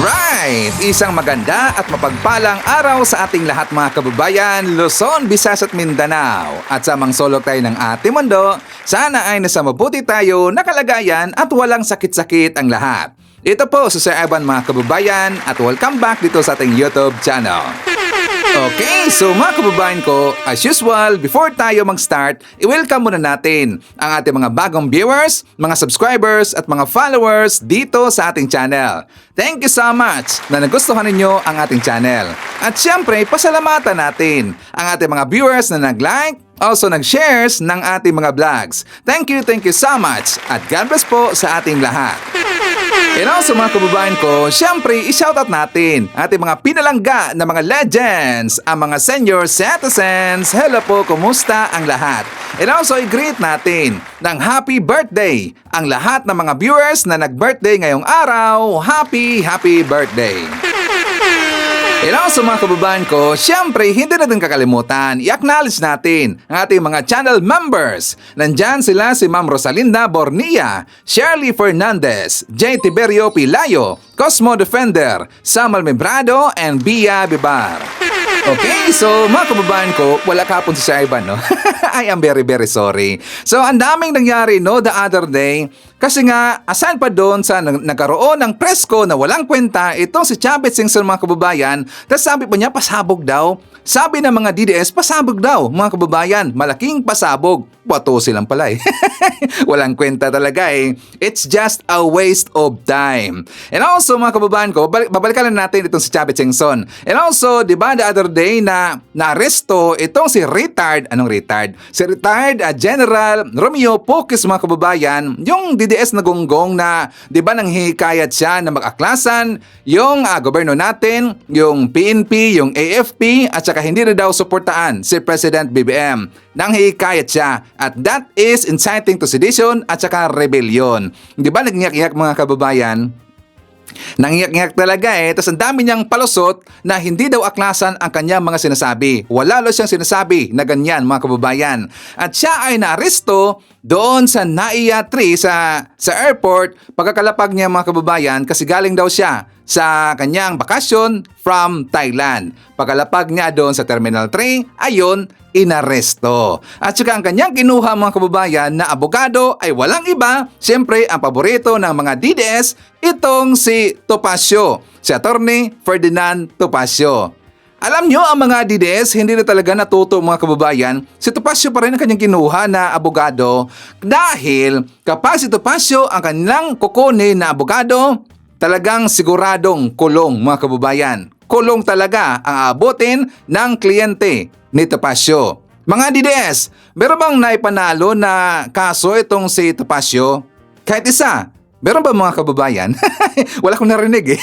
Alright! Isang maganda at mapagpalang araw sa ating lahat mga kababayan, Luzon, Visayas at Mindanao. At sa mga sulok tayo ng ating mundo, sana ay nasa mabuti tayo, nakalagayan at walang sakit-sakit ang lahat. Ito po si Sir Evan mga kababayan at welcome back dito sa ating YouTube channel. Okay, so mga kababayan ko, as usual, before tayo mag-start, i-welcome muna natin ang ating mga bagong viewers, mga subscribers at mga followers dito sa ating channel. Thank you so much na nagustuhan ninyo ang ating channel. At syempre, pasalamatan natin ang ating mga viewers na nag-like, also nag-shares ng ating mga vlogs. Thank you so much at God bless po sa ating lahat. And also mga kababayan ko, syempre i-shoutout natin ating mga pinalangga na mga legends, ang mga senior citizens. Hello po, kumusta ang lahat? And also i-greet natin ng happy birthday ang lahat ng mga viewers na nag-birthday ngayong araw. Happy birthday! And also mga kababayan ko, syempre hindi natin kakalimutan, i-acknowledge natin ang ating mga channel members. Nandyan sila si Ma'am Rosalinda Bornia, Shirley Fernandez, J. Tiberio Pilayo, Cosmo Defender, Samuel Membrado, and Bia Bibar. Okay, so mga kababayan ko, wala kapon si Sir Ivan, no? I am very sorry. So ang daming nangyari, no, the other day. Kasi nga, aside pa doon sa nagkaroon ng presko na walang kwenta, itong si Chavez Singson mga kababayan, tapos sabi pa niya, pasabog daw. Sabi ng mga DDS, pasabog daw, mga kababayan, malaking pasabog. Bato silang pala eh. Walang kwenta talaga eh. It's just a waste of time. And also mga kababayan ko, babalikan lang natin itong si Chavez Singson. And also, di ba the other day na naaresto itong si retired General Romeo Pokis mga kababayan, yung DDS na gonggong na, di ba nanghihikayat siya na mag-aklasan yung gobyerno natin, yung PNP, yung AFP, at saka hindi na daw suportaan si President BBM. Nanghihikayat siya at that is inciting to sedition at saka rebellion. Di ba nagngyak-ngyak mga kababayan? Nangyak-ngyak talaga eh. Tapos ang dami niyang palusot na hindi daw aklasan ang kanyang mga sinasabi. Wala lo siyang sinasabi na ganyan mga kababayan. At siya ay naaresto doon sa Naiya 3 sa airport pagkakalapag niya mga kababayan kasi galing daw siya sa kanyang bakasyon from Thailand. Pagkalapag niya doon sa Terminal 3, ayon, inaresto. At saka ang kanyang kinuha mga kababayan na abogado ay walang iba, siyempre ang paborito ng mga DDS, itong si Topacio, si Attorney Ferdinand Topacio. Alam nyo, ang mga DDS, hindi na talaga natuto mga kababayan. Si Topacio pa rin ang kanyang kinuha na abogado dahil kapag si Topacio ang kanilang kukunin na abogado, talagang siguradong kulong mga kababayan. Kulong talaga ang aabutin ng kliyente ni Topacio. Mga DDS, meron bang naipanalo na kaso itong si Topacio? Kahit isa. Meron ba mga kababayan? Wala akong narinig eh.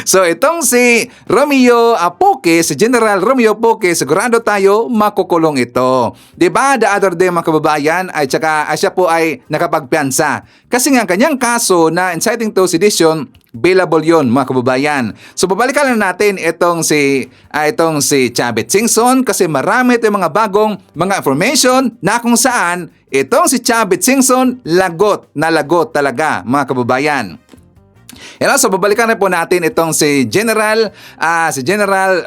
So itong si Romeo Apoque, si General Romeo Apoque, sigurado tayo makukulong ito. Diba the other day mga kababayan ay tsaka siya po ay nakapagpiansa. Kasi nga kanyang kaso na inciting to sedition, bailable yun mga kababayan. So babalikan lang natin itong si Chavez Singson kasi marami itong mga bagong mga information na kung saan itong si Chavez Singson lagot talaga mga kababayan. And also, babalikan na po natin itong si General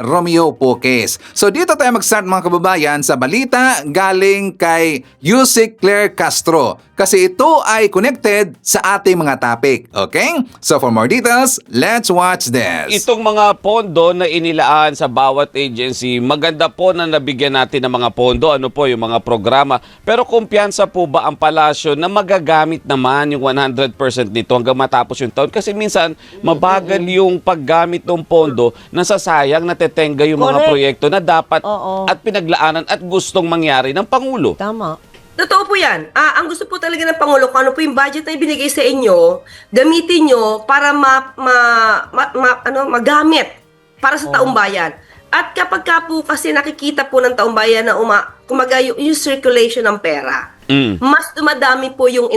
Romeo Pokes. So dito tayo mag-start mga kababayan sa balita galing kay Yusik Claire Castro. Kasi ito ay connected sa ating mga topic. Okay? So for more details, let's watch this. Itong mga pondo na inilaan sa bawat agency, maganda po na nabigyan natin ng mga pondo, ano po yung mga programa. Pero kumpiyansa po ba ang palasyo na magagamit naman yung 100% nito hanggang matapos yung taon? Kasi minsan, mabagal yung paggamit ng pondo, nasasayang, natetenga yung mga proyekto na dapat at pinaglaanan at gustong mangyari ng Pangulo. Tama. Totoo po yan. Ang gusto po talaga ng Pangulo, kung ano po yung budget na ibinigay sa inyo, gamitin nyo para magamit para sa taong bayan. At kapag ka po kasi nakikita po ng taong bayan na kumaga yung circulation ng pera, mas dumadami po yung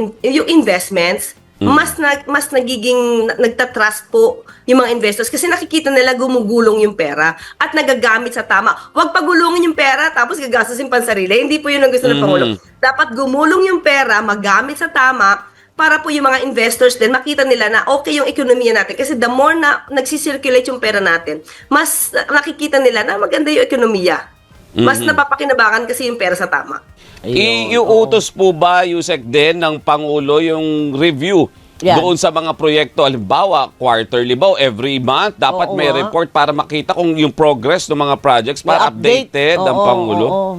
investments, mas nagiging nagtatrust po yung mga investors kasi nakikita nila gumugulong yung pera at nagagamit sa tama. Huwag pagulungin yung pera tapos gagastusin pansarili. Hindi po yun ang gusto ng Pangulo. Dapat gumulong yung pera, magamit sa tama para po yung mga investors din makita nila na okay yung ekonomiya natin. Kasi the more na nagsisirculate yung pera natin, mas nakikita nila na maganda yung ekonomiya. Mas napapakinabangan kasi yung pera sa tama. Iuutos po ba, Yusek, din ng Pangulo yung review Yan. doon sa mga proyekto? Halimbawa, quarterly ba o every month? Dapat Oo may nga. report para makita kung yung progress ng mga projects May para updated ng Oo, Pangulo. oo.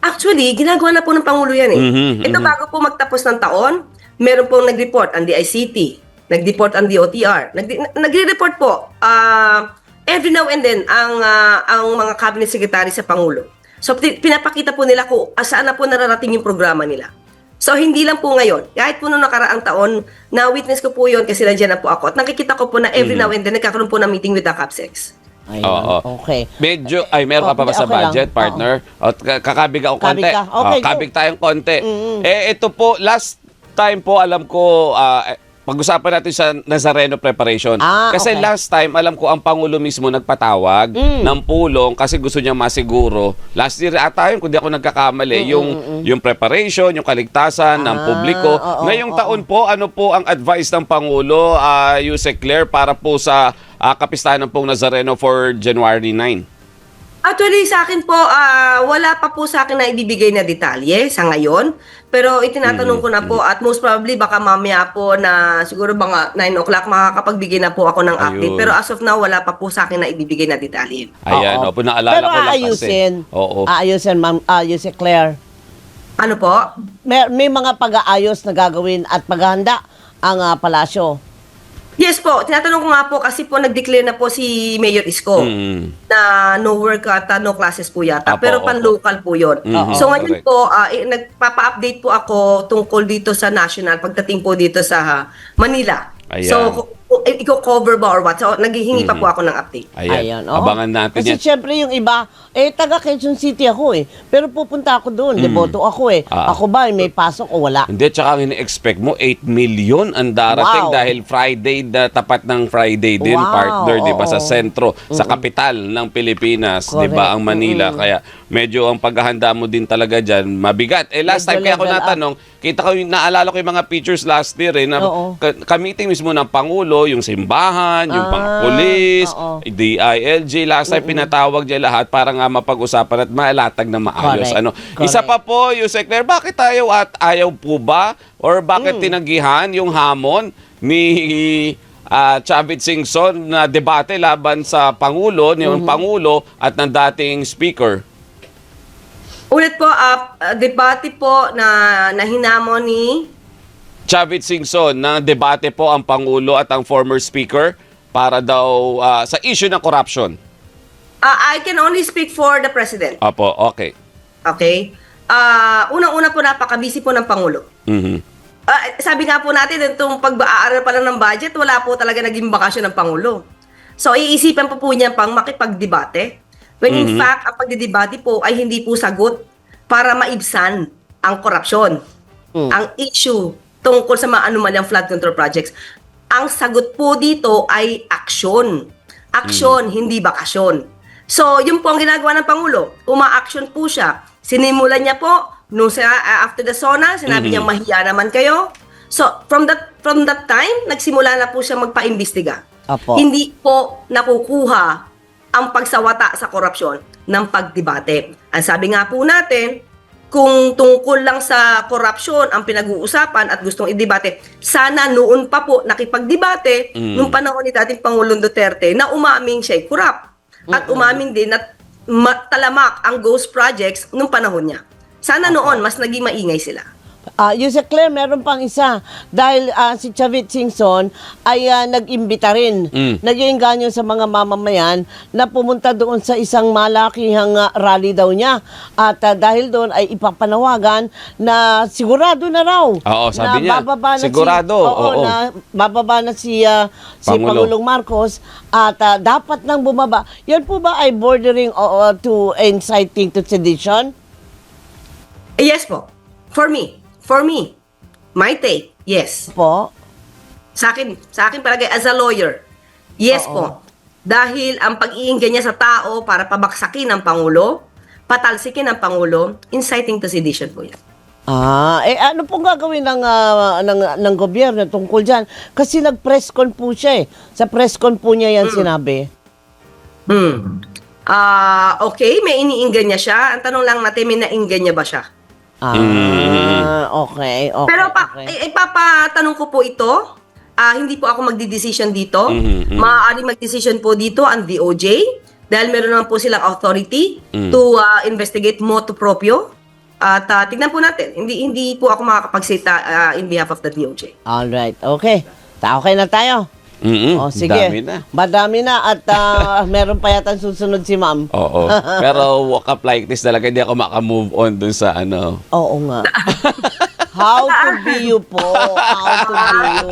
Actually, ginagawa na po ng Pangulo yan eh. Ito bago po magtapos ng taon, meron pong nag-report ang DICT, nag-report ang DOTR, nagre-report po every now and then ang mga cabinet secretary sa Pangulo. So pinapakita po nila kung saan na po nararating yung programa nila. So hindi lang po ngayon, kahit po noong nakaraang taon, na-witness ko po yun kasi nandiyan na po ako. At nakikita ko po na every now and then nagkakaroon po ng meeting with the CAPSEX. Ayun, Oo. okay. Medyo, meron ka pa ba sa Okay lang. budget, partner? O, kakabig ako konti. Kabig ka. Okay, go. Kabig tayong konti. Ito po, last time po, alam ko, pag-usapan natin sa Nazareno preparation. Kasi Okay. last time, alam ko, ang Pangulo mismo nagpatawag ng pulong kasi gusto niya masiguro. Last year ata yun, kung di ako nagkakamali, yung preparation, yung kaligtasan ng publiko. Ngayong taon po, ano po ang advice ng Pangulo, Yusek Claire, para po sa kapistahan ng pong Nazareno for January 9? Actually, sa akin po, wala pa po sa akin na ibibigay na detalye sa ngayon. Pero itinatanong ko na po at most probably baka mamaya po na siguro mga 9 o'clock makakapagbigay na po ako ng update. Ayun. Pero as of now, wala pa po sa akin na ibibigay na detalye. Ayan, Oo. opo, naalala Pero ko lang aayusin. kasi. Oo. Aayusin, ma'am. Aayusin, Claire. Ano po? May mga pag-aayos na gagawin at paghahanda ang palasyo. Yes po, tinatanong ko nga po kasi po nag-declare na po si Mayor Isko na no work at no classes po yata. Apo, pero opo. pan-local po yun. Mhm, So ngayon correct. po, nagpapa-update po ako tungkol dito sa national pagdating po dito sa Manila. Ayan. So, i-cover ba or what? So, naghihingi pa po ako ng update. Ayan, oo. abangan natin Kasi yan. syempre yung iba, taga Quezon City ako Pero pupunta ako doon, deboto ako Ako ba, may pasok o wala? Hindi, tsaka ang ini-expect mo, 8 million ang darating Wow. dahil Friday, tapat ng Friday din, Wow, partner, di ba, sa oo. sentro, sa kapital ng Pilipinas, di ba, Correct. ang Manila. Kaya medyo ang paghahanda mo din talaga dyan, mabigat. Last Medyo time, kaya ako level up. natanong, kita ko, naalala ko yung mga pictures last year, na Oo. kamiting mismo ng Pangulo, yung simbahan, yung pang-police, oo. DILG, last time pinatawag dyan lahat para nga mapag-usapan at malatag na maayos. Correct. Ano. Correct. Isa pa po, Yusek Claire, bakit tayo at ayaw po ba? Or bakit tinanggihan yung hamon ni Chavit Singson na debate laban sa Pangulo, ng Pangulo at ng dating Speaker? Ulit po, debate po na hinamon ni... Chavit Singson, na debate po ang Pangulo at ang former Speaker para daw sa issue ng corruption. I can only speak for the President. Apo, okay. Okay? Unang-una po, napaka-busy po ng Pangulo. Mhm. Sabi nga po natin, itong pag-aaral pa lang ng budget, wala po talaga naging bakasyon ng Pangulo. So, iisipan po niya pang makipagdebate. When in fact, ang pagdidebate po ay hindi po sagot para maibsan ang korupsyon. Ang issue tungkol sa mga anumalyang flood control projects. Ang sagot po dito ay aksyon. Aksyon, hindi bakasyon. So, yun po ang ginagawa ng Pangulo. Uma-action po siya. Sinimulan niya po, nung after the SONA, sinabi niya mahiya naman kayo. So, from that time, nagsimula na po siya magpa-imbestiga. Apo. Hindi po nakukuha ang pagsawata sa korupsyon ng pagdebate. Ang sabi nga po natin, kung tungkol lang sa korupsyon ang pinag-uusapan at gustong idebate, sana noon pa po nakipagdebate nung panahon ni dating Pangulong Duterte na umaming siya'y korap. At umaming din na talamak ang ghost projects nung panahon niya. Sana noon, mas naging maingay sila. Yusek Claire, meron pang isa. Dahil si Chavit Singson ay nag-imbita rin. Nag-iinganyo sa mga mamamayan na pumunta doon sa isang malakihang rally daw niya. At dahil doon ay ipapanawagan na sigurado na raw. Oo, sabi niya, bababa na sigurado, oo. na bababa na si Pangulo. Pangulong Marcos at dapat nang bumaba. Yan po ba ay bordering to inciting to sedition? Yes po. For me, my take, yes. Po? Sa akin palagay, as a lawyer, yes po. Dahil ang pag-iinggan niya sa tao para pabaksakin ang Pangulo, patalsikin ang Pangulo, inciting to sedition po yan. Ano pong gagawin ng gobyerno tungkol dyan? Kasi nag-press con po siya eh. Sa press con po niya yan sinabi. Okay, may iniinggan niya siya. Ang tanong lang natin, may nainggan niya ba siya? Okay. Pero Okay. ipapatanong ko po ito. Hindi po ako magdi-decision dito. Maaaring mag-decision po dito ang DOJ dahil meron naman po silang authority to investigate motu proprio. At tignan po natin. Hindi po ako makakapagsalita in behalf of the DOJ. Alright, okay. Okay na tayo. O sige. Dami na. Madami na at meron pa yata susunod si ma'am. Oo. Pero walk up like this talaga, hindi ako makamove on dun sa ano. Oo nga. How to be you po. How to be you.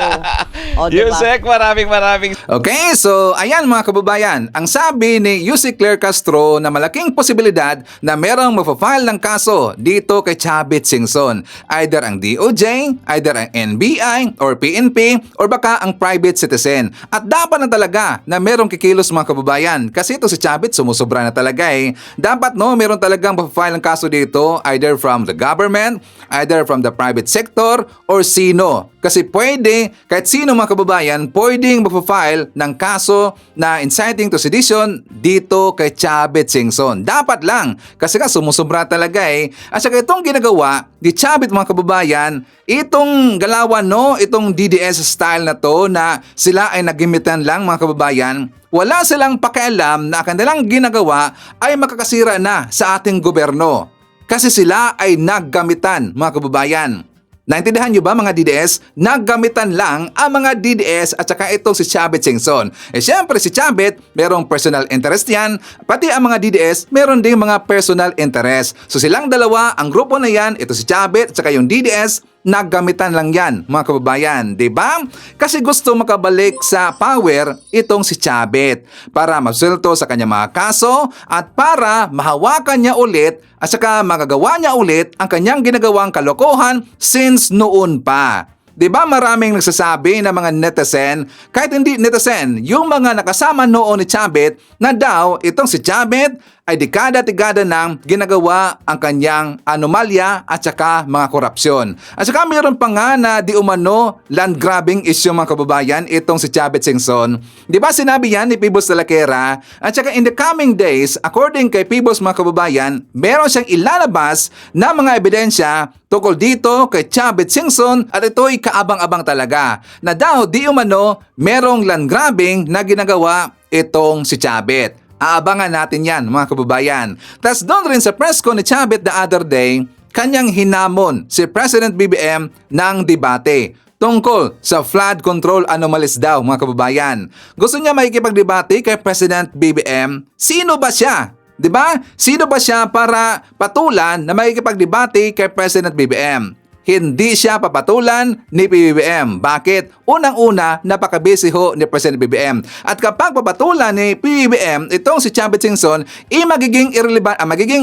O, diba? Yusek, maraming. Okay, so ayan mga kababayan, ang sabi ni Yusek Claire Castro na malaking posibilidad na merong magpa-file ng kaso dito kay Chavit Singson. Either ang DOJ, either ang NBI or PNP or baka ang private citizen. At dapat na talaga na merong kikilos mga kababayan kasi ito si Chavit sumusobra na talaga eh. Dapat meron talagang magpa-file ng kaso dito either from the government, either from the private sector or sino. Kasi pwede, kahit sino mga kababayan, pwedeng magpa-file ng kaso na inciting to sedition dito kay Chavit Singson. Dapat lang, kasi nga sumusobra talaga eh. At saka itong ginagawa ni Chavit mga kababayan, itong galawan itong DDS style na to na sila ay nagimitan lang mga kababayan, wala silang pakialam na kanilang ginagawa ay makakasira na sa ating gobyerno. Kasi sila ay naggamitan mga kababayan. Naintindihan nyo ba mga DDS? Naggamitan lang ang mga DDS at saka itong si Chavit Singson. Siyempre si Chavit, merong personal interest yan. Pati ang mga DDS, meron ding mga personal interest. So silang dalawa, ang grupo na yan, ito si Chavit at saka yung DDS, naggamitan lang yan mga kababayan, di ba? Kasi gusto makabalik sa power itong si Chavit para masulto sa kanyang mga kaso at para mahawakan niya ulit at saka magagawa niya ulit ang kanyang ginagawang kalokohan since noon pa. Di ba maraming nagsasabi na mga netizen, kahit hindi netizen, yung mga nakasama noon ni Chavit na daw itong si Chavit ay dekada-dekada nang ginagawa ang kanyang anomalya at saka mga korupsyon. At saka mayroon pa nga na di umano land grabbing issue mga kababayan itong si Chavit Singson. Di ba sinabi yan ni Pibos de la Quera? At saka in the coming days, according kay Pibos mga kababayan, meron siyang ilalabas na mga ebidensya tungkol dito kay Chavit Singson at ito'y kaabang-abang talaga na daw di umano merong land grabbing na ginagawa itong si Chavit. Aabangan natin yan mga kababayan. Tapos doon rin sa press con ni Chavit the other day, kanyang hinamon si President BBM ng debate tungkol sa flood control anomalies daw mga kababayan. Gusto niya makikipagdebate kay President BBM. Sino ba siya? Diba? Sino ba siya para patulan na makikipagdebate kay President BBM? Hindi siya papatulan ni PBBM. Bakit? Unang-una, napaka-busy ho ni President BBM. At kapag papatulan ni PBBM, itong si Chavit Singson, magiging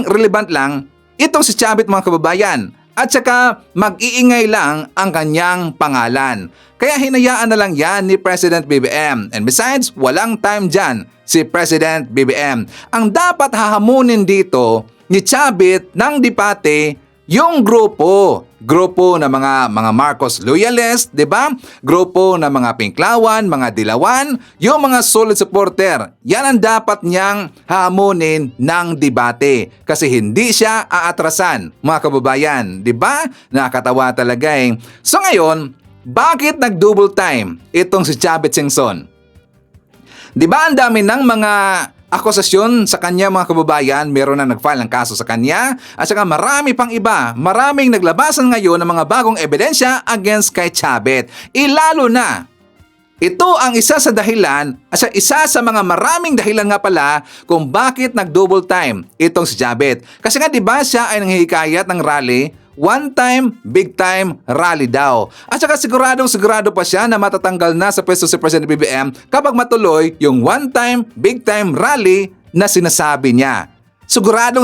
relevant lang itong si Chavit mga kababayan. At saka mag-iingay lang ang kanyang pangalan. Kaya hinayaan na lang yan ni President BBM. And besides, walang time dyan si President BBM. Ang dapat hahamunin dito ni Chavit ng debate yung grupo na mga Marcos loyalist, 'di ba? Grupo na mga Pinklawan, mga Dilawan, yung mga solid supporter. Yan ang dapat niyang hamunin ng debate kasi hindi siya aatrasan, mga kababayan, 'di ba? Nakakatawa talaga eh. So ngayon, bakit nag-double time itong si Chavit Singson? 'Di ba ang dami ng mga akusasyon sa kanya mga kababayan, meron na nag-file ng kaso sa kanya at saka marami pang iba, maraming naglabasan ngayon ng mga bagong ebidensya against kay Chavit. Lalo na, ito ang isa sa dahilan at isa sa mga maraming dahilan nga pala kung bakit nag-double time itong si Chavit. Kasi nga diba siya ay nanghihikayat ng rally, one time, big time rally daw. At saka sigurado pa siya na matatanggal na sa pwesto si President BBM kapag matuloy yung one time, big time rally na sinasabi niya. Sigurado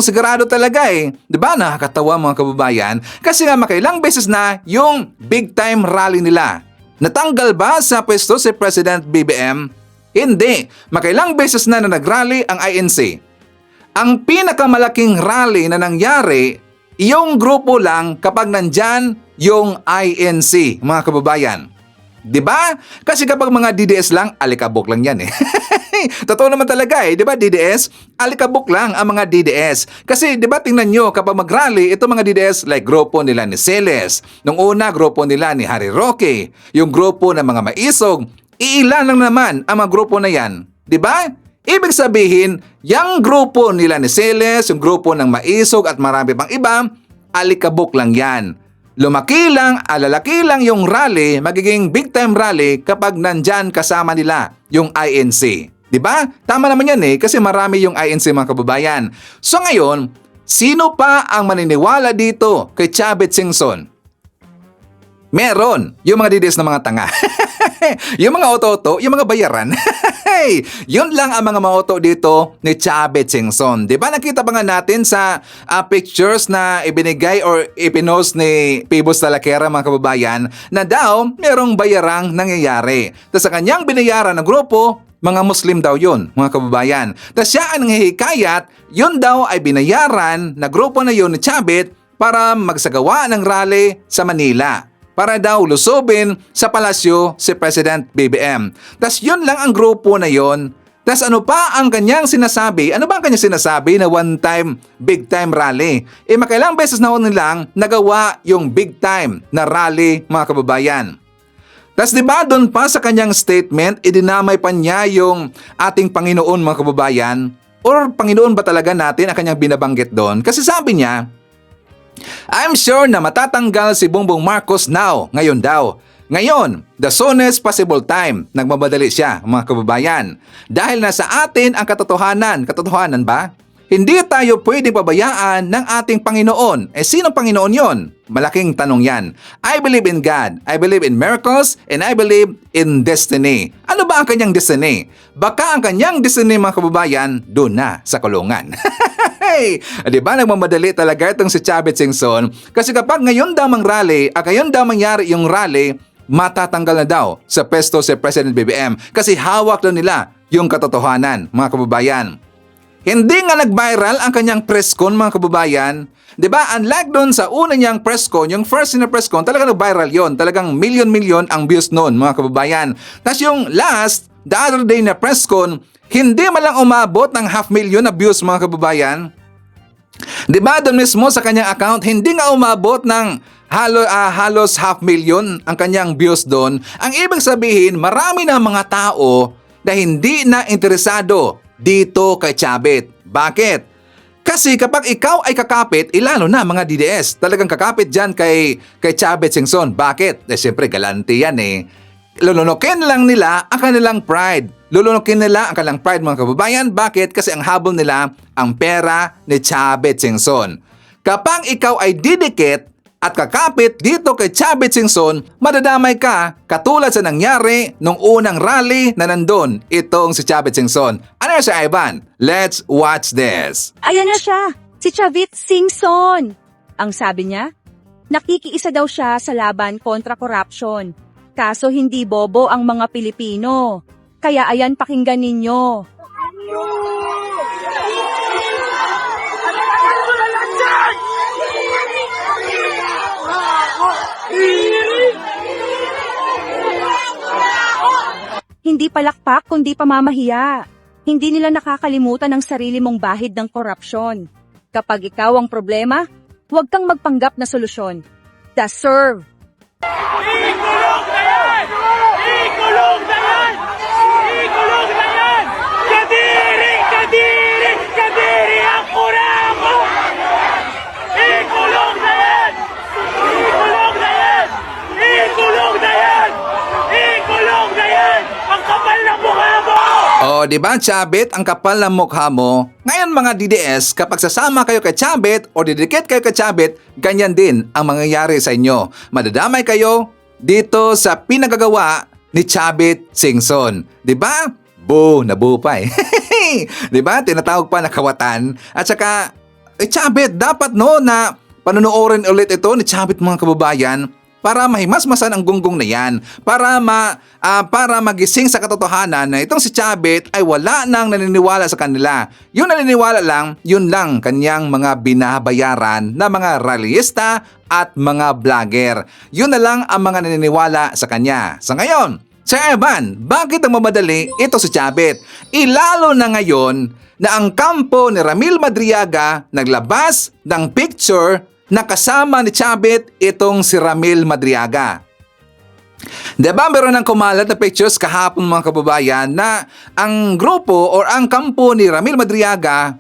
talaga eh. Diba nakakatawa mga kababayan? Kasi nga makailang beses na yung big time rally nila. Natanggal ba sa pwesto si President BBM? Hindi. Makailang beses na nag-rally ang INC. Ang pinakamalaking rally na nangyari yung grupo lang kapag nandyan yung INC, mga kababayan. 'Di ba? Kasi kapag mga DDS lang, alikabok lang yan eh. Totoo naman talaga eh, 'di ba DDS? Alikabok lang ang mga DDS. Kasi 'di ba tingnan nyo, kapag mag-rally, ito mga DDS like grupo nila ni Celes. Nung una, grupo nila ni Harry Roque. Yung grupo ng mga maisog, iilan lang naman ang mga grupo na yan. 'Di ba? Ibig sabihin, yung grupo nila ni Celes, yung grupo ng maisog at marami pang iba, alikabok lang yan. Lumaki lang, alalaki lang yung rally, magiging big time rally kapag nandyan kasama nila yung INC. 'Di ba? Tama naman yan eh, kasi marami yung INC mga kababayan. So ngayon, sino pa ang maniniwala dito kay Chavit Singson? Meron, yung mga DDS na mga tanga. Yung mga oto-oto, yung mga bayaran. Yun lang ang mga maoto dito ni Chavit Singson. Di ba nakita pa nga natin sa pictures na ibinigay or ipinost ni Pibos Talakera mga kababayan na daw merong bayarang nangyayari. Tapos sa kanyang binayaran ng grupo, mga Muslim daw yun, mga kababayan. Tapos siya ang nanghihikayat, yun daw ay binayaran na grupo na yun ni Chavit para magsagawa ng rally sa Manila. Para daw lusubin sa palasyo si President BBM. Tas yun lang ang grupo na yun. Tas ano pa ang kanyang sinasabi? Ano ba ang kanyang sinasabi na one time, big time rally? Makailang beses na nilang nagawa yung big time na rally mga kababayan. Tas diba doon pa sa kanyang statement, idinamay pa niya yung ating Panginoon mga kababayan? Or Panginoon ba talaga natin ang kanyang binabanggit doon? Kasi sabi niya, I'm sure na matatanggal si Bongbong Marcos now, ngayon daw. Ngayon, the soonest possible time, nagmamadali siya mga kababayan. Dahil nasa atin ang katotohanan. Katotohanan ba? Hindi tayo pwedeng pabayaan ng ating Panginoon. Sinong Panginoon yon? Malaking tanong yan. I believe in God, I believe in miracles, and I believe in destiny. Ano ba ang kanyang destiny? Baka ang kanyang destiny mga kababayan, doon na sa kulungan. Di ba nagmamadali talaga itong si Chavit Singson? Kasi kapag ngayon daw mang rally, ngayon daw mangyari yung rally, matatanggal na daw sa pwesto si President BBM kasi hawak daw nila yung katotohanan mga kababayan. Hindi nga nag-viral ang kanyang press con mga kababayan. 'Di ba? Unlike doon sa una niyang press con, yung first na press con, talagang nag-viral yon. Talagang milyon-milyon ang views noon mga kababayan. Tapos yung last, the other day na press con, hindi man lang umabot ng 500,000 na views mga kababayan. 'Di ba doon mismo sa kanyang account, hindi nga umabot ng halos 500,000 ang kanyang views doon. Ang ibig sabihin, marami na mga tao na hindi na interesado dito kay Chavit. Bakit? Kasi kapag ikaw ay kakapit, lalo na mga DDS, talagang kakapit dyan kay Chavit Singson. Bakit? Siyempre galante yan eh. Lulunukin lang nila ang kanilang pride. Lulunukin nila ang kanilang pride mga kababayan. Bakit? Kasi ang habol nila ang pera ni Chavit Singson. Kapag ikaw ay didikit at kakapit dito kay Chavit Singson, madadamay ka katulad sa nangyari nung unang rally na nandun itong si Chavit Singson. Ano si Ivan? Let's watch this. Ayan na siya, si Chavit Singson. Ang sabi niya, nakikiisa daw siya sa laban kontra corruption. Kaso hindi bobo ang mga Pilipino. Kaya ayan, pakinggan ninyo. Hindi palakpak kundi pamamahiya. Hindi nila nakakalimutan ang sarili mong bahid ng korupsyon. Kapag ikaw ang problema, huwag kang magpanggap na solusyon. Deserve. Ikulong na yan! Ikulong na yan! Ikulong na yan! Kadiri! Kadiri! Kadiri ang kuramo! Ikulong na yan! Ikulong na yan! Ikulong na yan! Ikulong na yan! Ang kapal ng mukha mo! O, di ba Chavit, ang kapal ng mukha mo? Ngayon mga DDS, kapag sasama kayo kay Chavit o didikit kayo kay Chavit, ganyan din ang mangyayari sa inyo. Madadamay kayo dito sa pinagagawa ni Chavit Singson. Di ba? Boo, nabuo pa eh. Di ba? Tinatawag pa na kawatan. At saka, Chavit, dapat no na panunuorin ulit ito ni Chavit mga kababayan para mahimasmasan ang gunggong na yan, para magising sa katotohanan na itong si Chavit ay wala nang naniniwala sa kanila. Yung naniniwala lang, yun lang kanyang mga binabayaran na mga rallyista at mga vlogger. Yun na lang ang mga naniniwala sa kanya. Sa ngayon, Sir Evan, bakit ang mamadali ito si Chavit? Ilalo na ngayon na ang kampo ni Ramil Madriaga naglabas ng picture na kasama ni Chavit itong si Ramil Madriaga. Diba meron ng kumalat na pictures kahapon mga kababayan na ang grupo or ang kampo ni Ramil Madriaga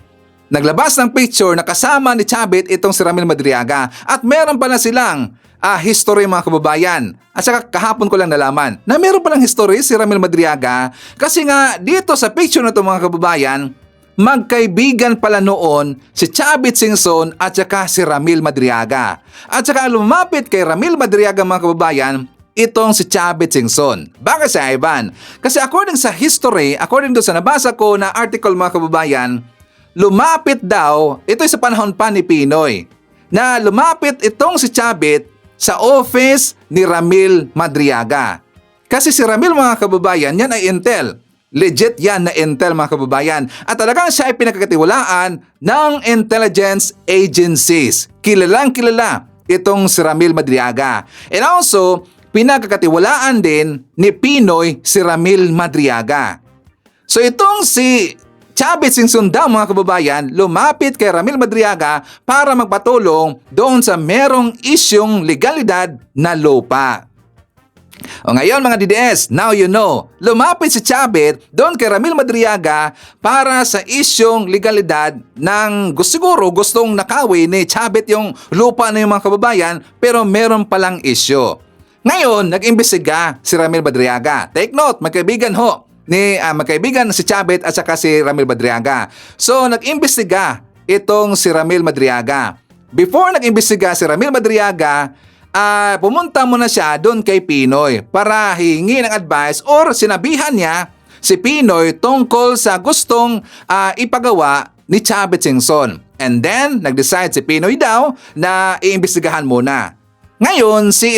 naglabas ng picture na kasama ni Chavit itong si Ramil Madriaga at meron pala silang history mga kababayan. At saka kahapon ko lang nalaman na meron palang history si Ramil Madriaga kasi nga dito sa picture na ito mga kababayan, magkaibigan pala noon si Chavit Singson at saka si Ramil Madriaga. At saka lumapit kay Ramil Madriaga mga kababayan, itong si Chavit Singson. Bakit sa Ivan? Kasi according sa history, according doon sa nabasa ko na article mga kababayan, lumapit daw, ito ay sa panahon pa ni Pinoy, na lumapit itong si Chavit sa office ni Ramil Madriaga. Kasi si Ramil mga kababayan, yan ay intel. Legit yan na intel mga kababayan. At talagang siya ay pinagkakatiwalaan ng intelligence agencies. Kilalang kilala itong si Ramil Madriaga. And also, pinagkakatiwalaan din ni Pinoy si Ramil Madriaga. So itong si Chavit Singson daw mga kababayan, lumapit kay Ramil Madriaga para magpatulong doon sa merong isyong legalidad na lupa. O ngayon mga DDS, now you know, lumapit si Chavit doon kay Ramil Madriaga para sa isyong legalidad ng siguro gustong nakawin ni Chavit yung lupa na yung mga kababayan pero meron palang isyo. Ngayon, nag-imbestiga si Ramil Madriaga. Take note, magkaibigan ho, magkaibigan si Chavit at saka si Ramil Madriaga. So, nag-imbestiga itong si Ramil Madriaga. Before nag-imbestiga si Ramil Madriaga, pumunta muna siya doon kay Pinoy para hingi ng advice or sinabihan niya si Pinoy tungkol sa gustong ipagawa ni Chavit Singson. And then, nag-decide si Pinoy daw na iimbestigahan muna. Ngayon, si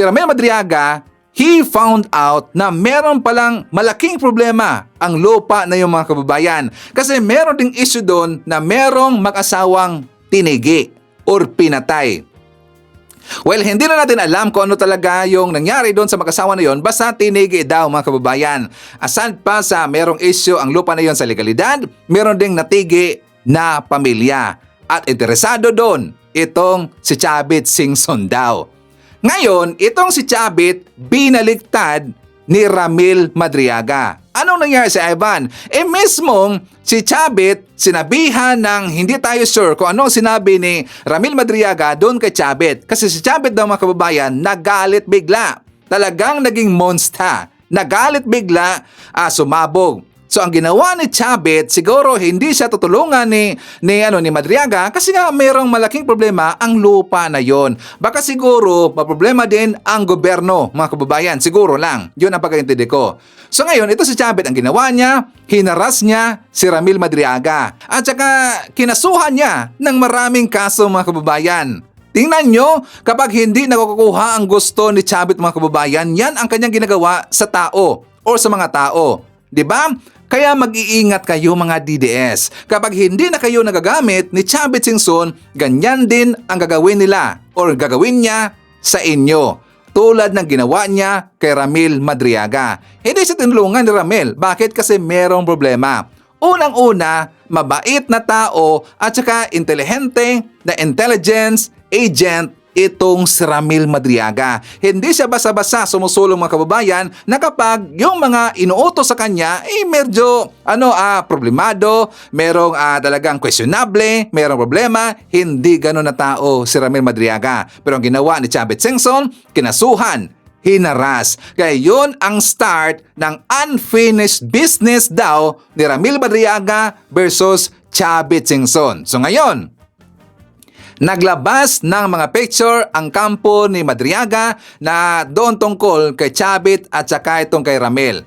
Ramil Madriaga, he found out na meron palang malaking problema ang lupa na yung mga kababayan. Kasi meron ding issue doon na merong mag-asawang tinigi or pinatay. Well, hindi na natin alam kung ano talaga yung nangyari doon sa mag-asawa na yon, basta tinigi daw mga kababayan. Aside pa sa merong issue ang lupa na yon sa legalidad, meron ding natigi na pamilya. At interesado doon itong si Chavit Singson daw. Ngayon, itong si Chavit binaliktad ni Ramil Madriaga. Anong nangyari sa Ivan? Mismong si Chavit sinabihan ng hindi tayo sure kung anong sinabi ni Ramil Madriaga doon kay Chavit. Kasi si Chavit daw mga kababayan, nagalit bigla. Talagang naging monster. Nagalit bigla, sumabog. So ang ginawa ni Chavit, siguro hindi siya tutulungan ni Madriaga kasi nga mayroong malaking problema ang lupa na yon. Baka siguro problema din ang gobyerno, mga kababayan. Siguro lang. Yun ang pagkaintindi ko. So ngayon, ito si Chavit, ang ginawa niya, hinaras niya si Ramil Madriaga. At saka kinasuhan niya ng maraming kaso, mga kababayan. Tingnan nyo, kapag hindi nakukuha ang gusto ni Chavit mga kababayan, yan ang kanyang ginagawa sa tao o sa mga tao. Diba? Kaya mag-iingat kayo mga DDS. Kapag hindi na kayo nagagamit ni Chavit Singson, ganyan din ang gagawin nila or gagawin niya sa inyo. Tulad ng ginawa niya kay Ramil Madriaga. Hindi siya tinulungan ni Ramil. Bakit? Kasi merong problema. Unang-una, mabait na tao at saka intelihente na intelligence agent itong si Ramil Madriaga. Hindi siya basa-basa sumusulong mga kababayan na kapag yung mga inuutos sa kanya medyo problemado, merong talagang questionable, merong problema, hindi ganun na tao si Ramil Madriaga. Pero ang ginawa ni Chavit Singson, kinasuhan, hinaras. Kaya yun ang start ng unfinished business daw ni Ramil Madriaga versus Chavit Singson. So ngayon, naglabas ng mga picture ang kampo ni Madriaga na doon tungkol kay Chavit at saka itong kay Ramil.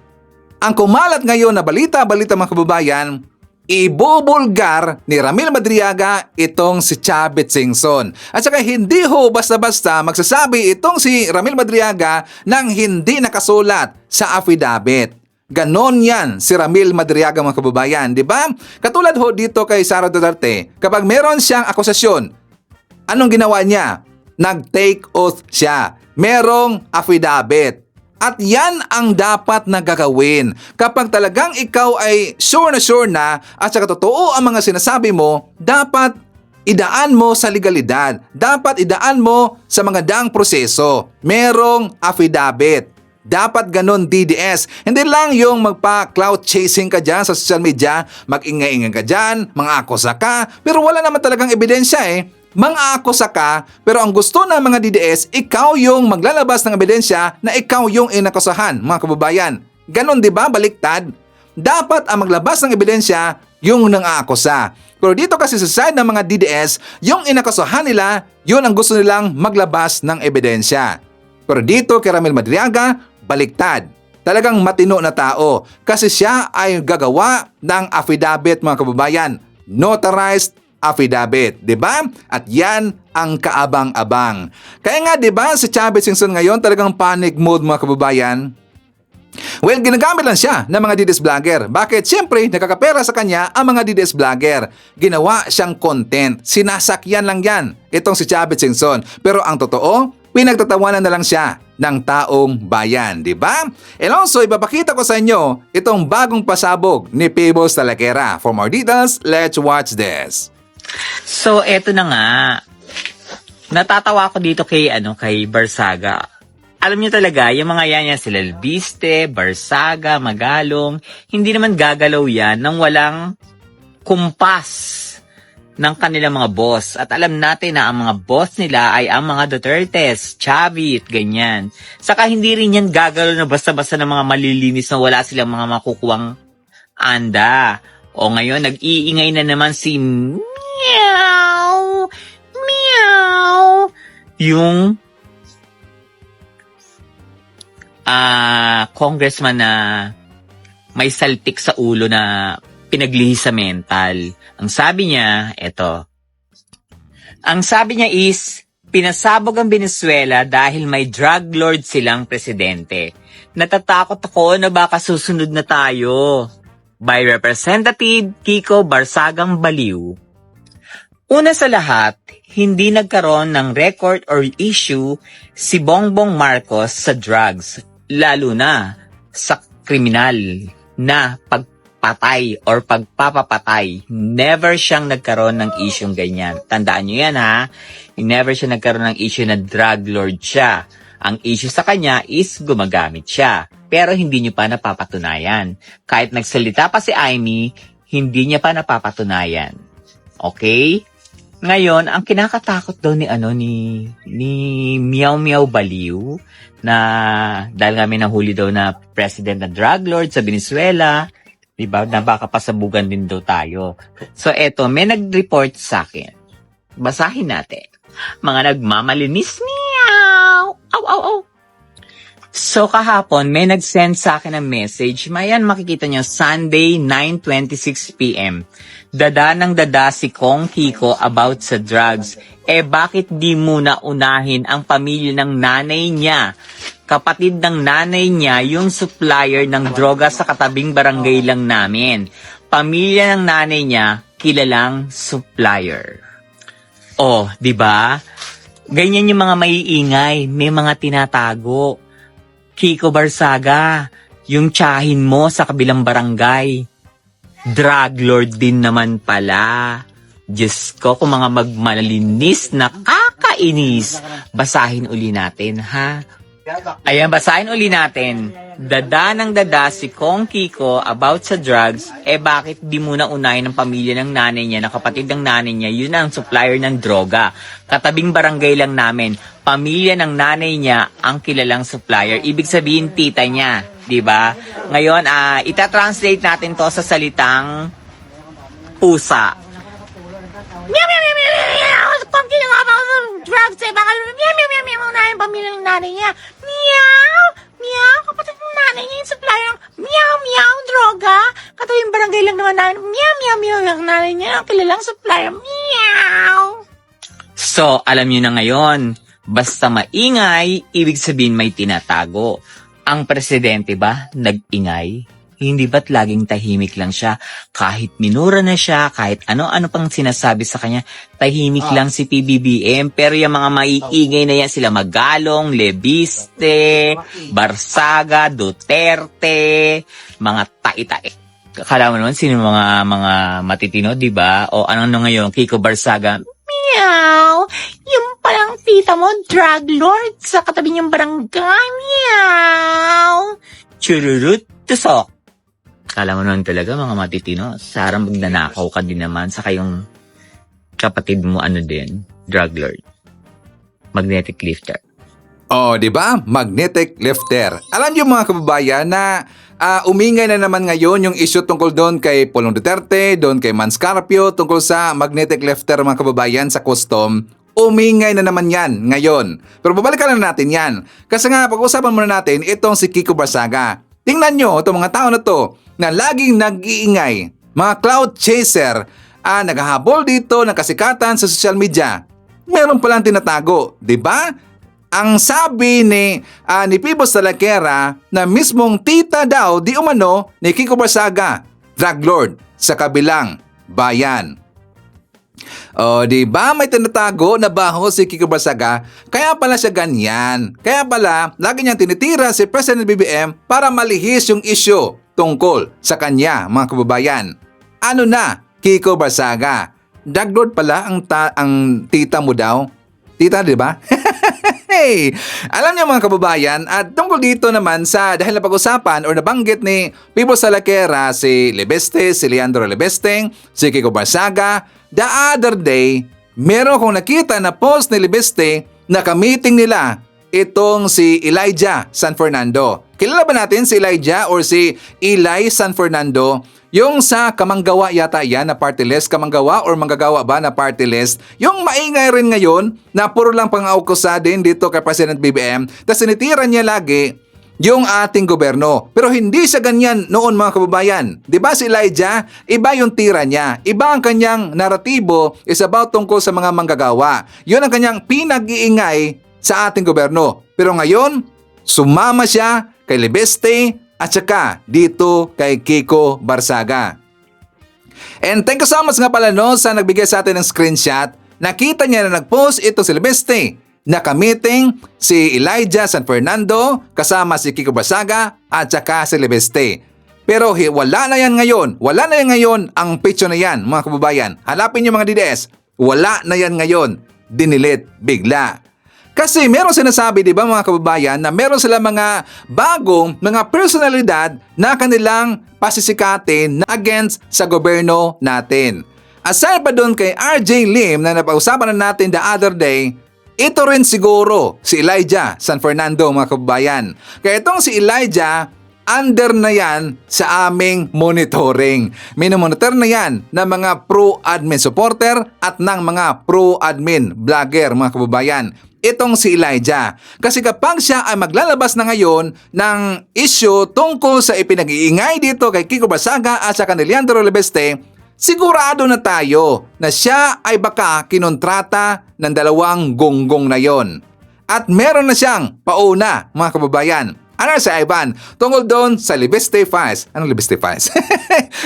Ang kumalat ngayon na balita mga kababayan, ibubulgar ni Ramil Madriaga itong si Chavit Singson. At saka hindi ho basta-basta magsasabi itong si Ramil Madriaga nang hindi nakasulat sa affidavit. Ganon yan si Ramil Madriaga, mga kababayan, di ba? Katulad ho dito kay Sara Duterte, kapag meron siyang akusasyon, anong ginawa niya? Nag-take oath siya. Merong affidavit. At yan ang dapat na gagawin. Kapag talagang ikaw ay sure na at saka totoo ang mga sinasabi mo, dapat idaan mo sa legalidad. Dapat idaan mo sa mga daang proseso. Merong affidavit. Dapat ganon, DDS. Hindi lang yung magpa-cloud chasing ka dyan sa social media, mag-ingay-ingay ka dyan, mga akusa ka, pero wala naman talagang ebidensya eh. Mang-aakusa ka, pero ang gusto ng mga DDS, ikaw yung maglalabas ng ebidensya na ikaw yung inakusahan, mga kababayan. Ganon, di ba? Baliktad. Dapat ang maglabas ng ebidensya yung nang-aakusa. Pero dito kasi sa side ng mga DDS, yung inakusahan nila, yun ang gusto nilang maglabas ng ebidensya. Pero dito kay Ramil Madriaga, baliktad. Talagang matino na tao kasi siya ay gagawa ng affidavit, mga kababayan. Notarized affidavit, 'di ba? At 'yan ang kaabang-abang. Kaya nga 'di ba si Chavit Singson ngayon talagang panic mode, mga kababayan. Well, ginagamit lang siya ng mga DDS vlogger. Bakit? Siyempre, nakakapera sa kanya ang mga DDS vlogger. Ginawa siyang content. Sinasakyan lang yan, itong si Chavit Singson. Pero ang totoo, pinagtatawanan na lang siya ng taong bayan, di ba? And also, ipapakita ko sa inyo itong bagong pasabog ni Pebbles Talaquera. For more details, let's watch this. So, eto na nga. Natatawa ako dito kay Barsaga. Alam niyo talaga, yung mga yan sila Albiste, Barsaga, Magalong, hindi naman gagalaw yan nang walang kumpas ng kanilang mga boss. At alam natin na ang mga boss nila ay ang mga Dutertes, Chavit, ganyan. Saka hindi rin yan gagalaw na basta-basta ng mga malilinis na wala silang mga makukuwang anda. O ngayon, nag-iingay na naman si Meow, Meow, yung congressman na may saltik sa ulo na pinaglihis sa mental. Ang sabi niya, ang sabi niya is, pinasabog ang Venezuela dahil may drug lord silang presidente. Natatakot ako na baka susunod na tayo. By Representative Kiko Barsagang Baliw. Una sa lahat, hindi nagkaroon ng record or issue si Bongbong Marcos sa drugs, lalo na sa kriminal na pagpatay or pagpapapatay. Never siyang nagkaroon ng issue ganyan. Tandaan niyo yan, ha? Never siya nagkaroon ng issue na drug lord siya. Ang issue sa kanya is gumagamit siya. Pero hindi niyo pa napapatunayan. Kahit nagsalita pa si Amy, hindi niya pa napapatunayan. Okay? Ngayon, ang kinakatakot daw ni Meow Meow Baliw na dahil kami nahuli daw na president na drug lord sa Venezuela, di ba? Na baka pasabugan din daw tayo. So eto, may nag-report sa akin. Basahin natin. Mga nagmamalinis, meow. Aw, aw, aw. So kahapon, may nag-send sa akin ng message. Mayan, makikita nyo, Sunday, 9:26 p.m. Dada ng dada si Kong Kiko about sa drugs. Bakit di muna unahin ang pamilya ng nanay niya? Kapatid ng nanay niya, yung supplier ng droga sa katabing barangay lang namin. Pamilya ng nanay niya, kilalang supplier. Oh, di ba? Ganyan yung mga maiingay, may mga tinatago. Kiko Barsaga, yung tsahin mo sa kabilang barangay, drug lord din naman pala. Diyos ko, kung mga magmalinis na kakainis, basahin uli natin, ha? Ayan, basahin uli natin. Dada ng dada si Kong Kiko about sa drugs, bakit di muna unahin ng pamilya ng nanay niya, na kapatid ng nanay niya, yun ang supplier ng droga. Katabing barangay lang namin. Pamilya ng nanay niya ang kilalang supplier. Ibig sabihin, tita niya. Diba? Ngayon, ita-translate natin to sa salitang pusa. Meow, meow, meow, meow, meow. Kung ginawa ba ako ng drugs, baka meow, meow, meow, meow, unahin ang pamilya ng nanay niya. Meow, meow, kapatid ng nanay niya yung supplier ng meow, meow, droga. Katawing barangay lang naman namin. Meow, meow, Meow lang nanay niya. Kilalang supplier. Meow. So, alam niyo na ngayon, basta maingay, ibig sabihin may tinatago. Ang presidente ba, nag-ingay? Hindi ba't laging tahimik lang siya? Kahit minura na siya, kahit ano-ano pang sinasabi sa kanya, tahimik lang si PBBM. Pero yung mga maiingay na yan, sila Magalong, Lebiste, Barsaga, Duterte, mga tai-tai. Akala mo naman sino mga matitino, di ba? O ano ngayon, Kiko Barsaga, meow! Yung palang tita mo, drug lord sa katabi niyang barangay, meow! Chururut, tusok. Akala mo naman talaga mga matitino, sarang magnanakaw ka din naman sa kayong kapatid mo din, drug lord. Magnetic lifter. Oh, di ba? Magnetic lifter. Alam niyo mga kababayan na umingay na naman ngayon yung issue tungkol doon kay Pulong Duterte, doon kay Manscarpio, tungkol sa magnetic lifter mga kababayan sa custom. Umingay na naman yan ngayon. Pero babalikan na natin yan. Kasi nga, pag-usapan muna natin itong si Kiko Barsaga. Tingnan nyo, itong mga tao na to na laging nag-iingay, mga cloud chaser, naghahabol dito ng kasikatan sa social media. Meron palang tinatago, di ba? Ang sabi ni Pibos Talakera na mismong tita daw di umano ni Kiko Barsaga, drug lord sa kabilang bayan. O, di ba may tinatago na baho si Kiko Barsaga? Kaya pala siya ganyan. Kaya pala, lagi niyang tinitira si President BBM para malihis yung issue tungkol sa kanya, mga kababayan. Ano na, Kiko Barsaga? Drug lord pala ang tita mo daw? Tita, di ba? Hey! Alam niyo mga kababayan, at tungkol dito naman sa dahil napag-usapan o nabanggit ni Pipo Salakera si Lebeste, si Leandro Lebeste, si Kiko Barsaga, the other day, meron akong nakita na post ni Lebeste na ka-meeting nila itong si Elijah San Fernando. Kilala ba natin si Elijah or si Eli San Fernando? Yung sa Kamanggawa yata yan na party list, Kamanggawa or Manggagawa ba na party list, yung maingay rin ngayon na puro lang pang-aukusa din dito kay President BBM, tapos sinitira niya lagi yung ating gobyerno. Pero hindi siya ganyan noon mga kababayan. Diba si Elijah, iba yung tira niya, iba ang kanyang naratibo is about tungkol sa mga manggagawa. Yun ang kanyang pinag-iingay sa ating gobyerno. Pero ngayon, sumama siya kay Lebeste, at saka dito kay Kiko Barsaga. And thank you so much nga pala sa nagbigay sa atin ng screenshot. Nakita niya na nag-post ito si Lebeste. Naka-meeting si Elijah San Fernando kasama si Kiko Barsaga at saka si Lebeste. Pero wala na yan ngayon. Wala na yan ngayon ang picture na yan mga kababayan. Hanapin niyo mga DDS. Wala na yan ngayon. Dinilit bigla. Kasi meron sinasabi, di ba mga kababayan, na meron sila mga bagong mga personalidad na kanilang pasisikatin against sa gobyerno natin. Aside pa doon kay RJ Lim na napag-usapan na natin the other day, ito rin siguro si Elijah San Fernando mga kababayan. Kaya itong si Elijah, under na yan sa aming monitoring. Minomonitor na yan ng mga pro-admin supporter at ng mga pro-admin vlogger mga kababayan. Itong si Elijah. Kasi kapag siya ay maglalabas na ngayon ng issue tungkol sa ipinag-iingay dito kay Kiko Barsaga at sa ni Leandro Lebeste, sigurado na tayo na siya ay baka kinontrata ng dalawang gonggong na yon. At meron na siyang pauna mga kababayan. Ano sa Ivan? Tungkol doon sa Lebeste Files. Anong Lebeste Files?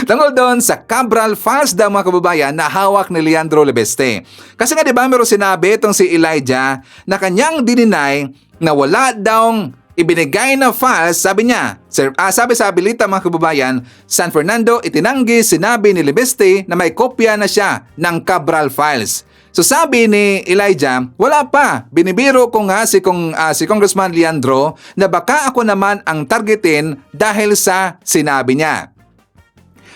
Tungkol doon sa Cabral Files daw mga kababayan na hawak ni Leandro Lebeste. Kasi nga diba meron sinabi itong si Elijah na kanyang dininay na wala daw ibinigay na files. Sabi niya, sabi sa abilita mga kababayan, San Fernando itinanggi sinabi ni Lebeste na may kopya na siya ng Cabral Files. So sabi ni Elijah, wala pa. Binibiro ko nga si Congressman Leandro na baka ako naman ang targetin dahil sa sinabi niya.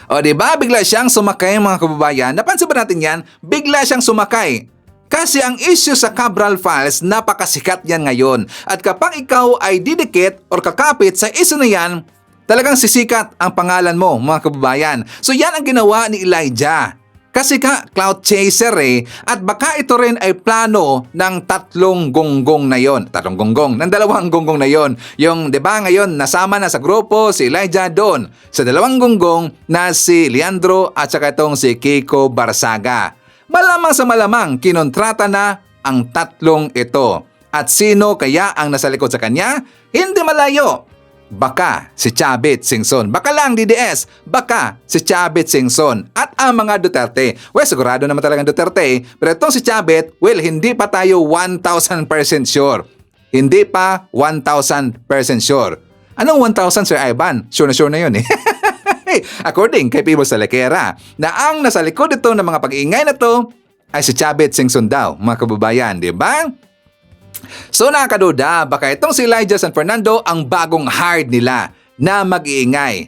O diba, bigla siyang sumakay mga kababayan. Napansin ba natin yan? Bigla siyang sumakay. Kasi ang issue sa Cabral Files, napakasikat yan ngayon. At kapag ikaw ay didikit or kakapit sa issue na yan, talagang sisikat ang pangalan mo mga kababayan. So yan ang ginawa ni Elijah. Kasi ka cloud chaser at baka ito rin ay plano ng tatlong gonggong na yon. Tatlong gonggong, ng dalawang gonggong na yon. Yung 'di ba ngayon nasama na sa grupo si Elijah doon sa dalawang gonggong na si Leandro at saka itong si Kiko Barsaga. Malamang sa malamang kinontrata na ang tatlong ito. At sino kaya ang nasa likod sa kanya? Hindi malayo. Baka si Chavit Singson. Baka lang DDS. Baka si Chavit Singson. At ang mga Duterte. Well, sigurado naman talagang Duterte. Pero itong si Chavit, well, hindi pa tayo 1,000% sure. Hindi pa 1,000% sure. Anong 1,000, Sir Ivan? Sure na yun According kay Pibo Salakera, na ang nasa likod ito ng mga pag-iingay na to ay si Chavit Singson daw, mga kababayan, di ba? So nakakaduda, baka itong si Elijah San Fernando ang bagong hard nila na mag-iingay.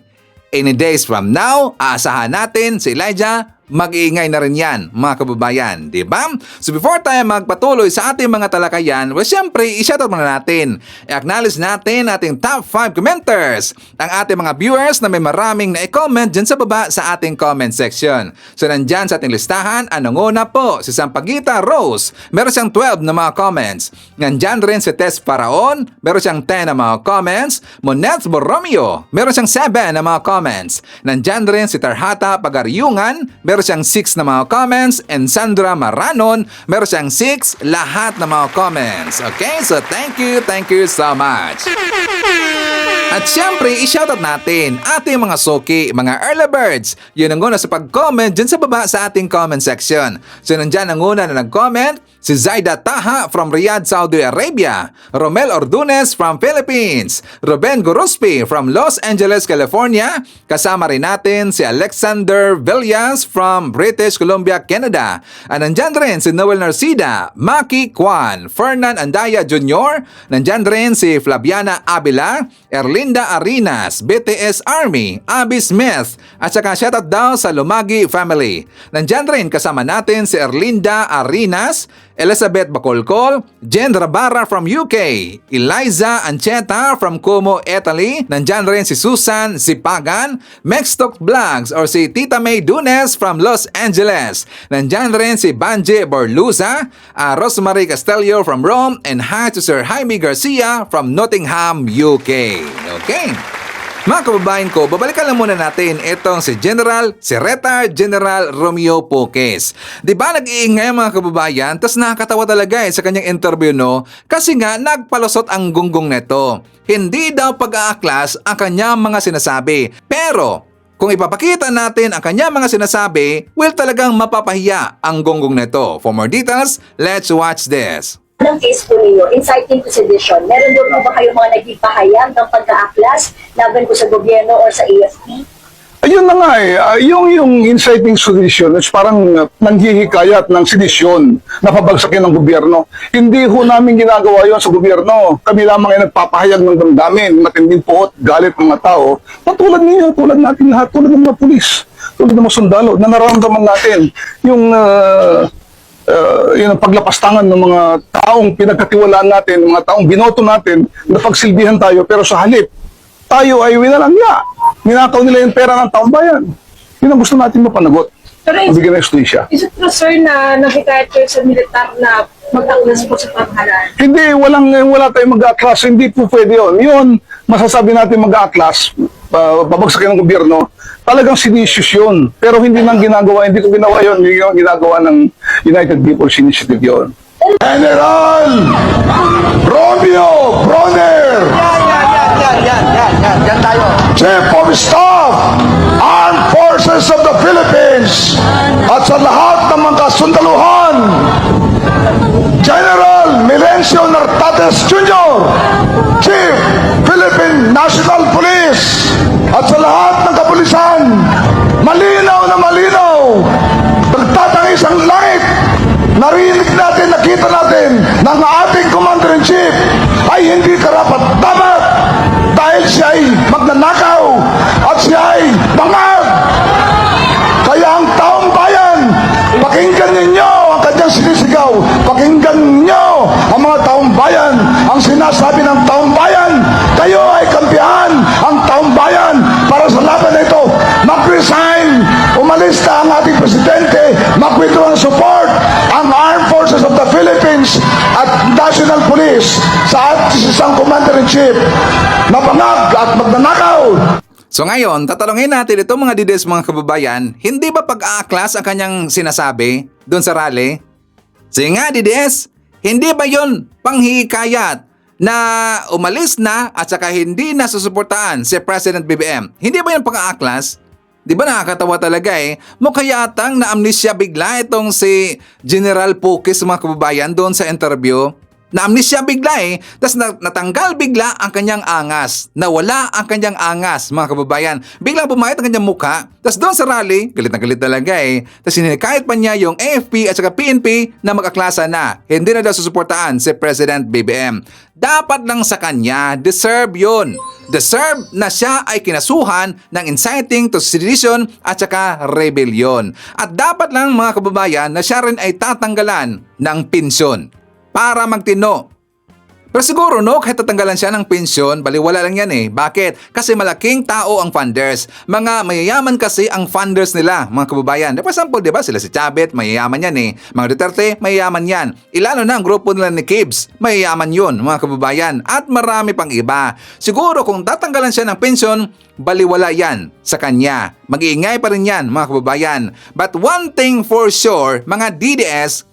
Any days from now, aasahan natin si Elijah mag-iingay na rin yan, mga kababayan, di ba? So before tayo magpatuloy sa ating mga talakayan, well, syempre, i-shoutout muna natin. I-acknowledge natin ating top 5 commenters, ang ating mga viewers na may maraming na-comment dyan sa baba sa ating comment section. So nandyan sa ating listahan, anong una po? Si Sampaguita Rose, meron siyang 12 na mga comments. Nandyan rin si Tess Paraon, meron siyang 10 na mga comments. Monets Borromeo, meron siyang 7 na mga comments. Nandyan rin si Tarhata Pagaryungan, meron siyang 6 na mga comments, and Sandra Maranon, meron siyang 6, lahat na mga comments. Okay, so thank you so much. At syempre, i-shoutout natin ating mga soki, mga early birds. Yun ang una sa pag-comment dyan sa baba sa ating comment section. So nandyan ang una na nag-comment, si Zaida Taha from Riyadh, Saudi Arabia, Romel Ordunes from Philippines, Ruben Gorospi from Los Angeles, California, kasama rin natin si Alexander Villas from British Columbia, Canada, at nandyan rin si Noel Narcida, Maki Kwan, Fernan Andaya Jr., nandyan rin si Flaviana Abila, Erlinda Arinas, BTS Army, Abby Smith, at saka shoutout daw sa Lumagi family. Nandyan rin kasama natin si Erlinda Arinas, Elizabeth Bacolcol, Jen Rabara from UK, Eliza Ancheta from Como, Italy, nandyan rin si Susan Sipagan, Mextalk Vlogs or si Tita May Dunes from Los Angeles, nandyan rin si Banje Borluza, Rosemary Castelio from Rome, and hi to Sir Jaime Garcia from Nottingham, UK. Okay. Mga kababayan ko, babalikan lang muna natin itong si Retired General Romeo Poques. Di ba nag-iingay mga kababayan? Tas nakakatawa talaga sa kanyang interview, no? Kasi nga nagpalusot ang gunggong neto. Hindi daw pag-aaklas ang kanyang mga sinasabi. Pero kung ipapakita natin ang kanyang mga sinasabi, will talagang mapapahiya ang gunggong neto. For more details, let's watch this. Anong case po ninyo? Inciting to sedition. Meron doon po ba kayong mga nagpipahayag ng pagka-aklas laban po sa gobyerno o sa AFP? Ayun na nga yung inciting sedition is parang nanghihikayat ng sedisyon na pabagsakin ng gobyerno. Hindi ho namin ginagawa yon sa gobyerno. Kami lamang ay nagpapahayag ng damdamin, matinding puot, galit ng mga tao. Tulad ninyo, tulad natin lahat, tulad ng mga pulis, tulad ng mga sundalo, na nararamdaman natin yung yung paglapastangan ng mga taong pinagkatiwalaan natin, mga taong binoto natin, na pagsilbihan tayo, pero sa halip, tayo ay winalangya. Ninakaw nila yung pera ng taong bayan. Yun ang gusto natin mapanagot. Pero Mabigyan ng justisya. is it true, sir, na nag-hikayat kayo sa militar na mag-aklas po sa pamahalaan? Hindi, wala tayong mag-aaklas. Hindi po pwede yun. Yun, masasabi natin mag-aaklas, babagsakin ng gobyerno, talagang sinisius yun. Pero hindi nang ginagawa, hindi ko ginawa yun. Hindi ko ginagawa ng United People's Initiative yun. General Romeo Bronner, Yan tayo. Chief of Staff, Armed Forces of the Philippines, at sa lahat ng mga kasundaluhan, General Milencio Nartates Jr., Chief Philippine National Police, at sa lahat ng kapulisan, malinaw na malinaw, nagtatangis ang langit, narinig natin, nakita natin, ng ating Commander-in-Chief ay hindi karapat-dapat dahil siya ay magnanakaw at siya ay bangag. Kaya ang taong bayan, pakinggan ninyo ang kanyang sinisigaw, pakinggan ninyo ang mga taong bayan, ang sinasabi ng taong bayan, kayo ay kampihan ang taong bayan para sa laban na ito. Mag-resign, umalis na ang ating presidente sa isang Commander-in-Chief na bangag at magnanakaw. So ngayon, tatalungin natin itong mga DDS mga kababayan, hindi ba pag-aaklas ang kanyang sinasabi doon sa rally? Sige nga DDS, hindi ba yon panghihikayat na umalis na at saka hindi na susuportaan si President BBM? Hindi ba yon pag-aaklas? Di ba nakakatawa talaga eh? Mukha yatang na-amnesia bigla itong si General Pukis mga kababayan doon sa interview. Na-amnesia bigla eh. Tapos natanggal bigla ang kanyang angas. Nawala ang kanyang angas mga kababayan. Biglang bumayat ang kanyang mukha. Tapos doon sa rally, galit na galit talaga eh. Tapos hinikayat pa niya yung AFP at saka PNP na mag-aklasa na. Hindi na daw susuportaan si President BBM. Dapat lang sa kanya, deserve yun. Deserve na siya ay kinasuhan ng inciting to sedition at saka rebellion. At dapat lang mga kababayan na siya rin ay tatanggalan ng pensyon para magtino. Pero siguro no, kahit tatanggalan siya ng pensyon, baliwala lang yan eh. Bakit? Kasi malaking tao ang funders. Mga mayayaman kasi ang funders nila, mga kababayan. For example, di ba, sila si Chavit, mayayaman yan eh. Mga Duterte, mayayaman yan. Ilalo na ang grupo nila ni Kibs, mayayaman yun, mga kababayan. At marami pang iba. Siguro kung tatanggalan siya ng pensyon, baliwala yan sa kanya. Mag-iingay pa rin yan, mga kababayan. But one thing for sure, mga DDS,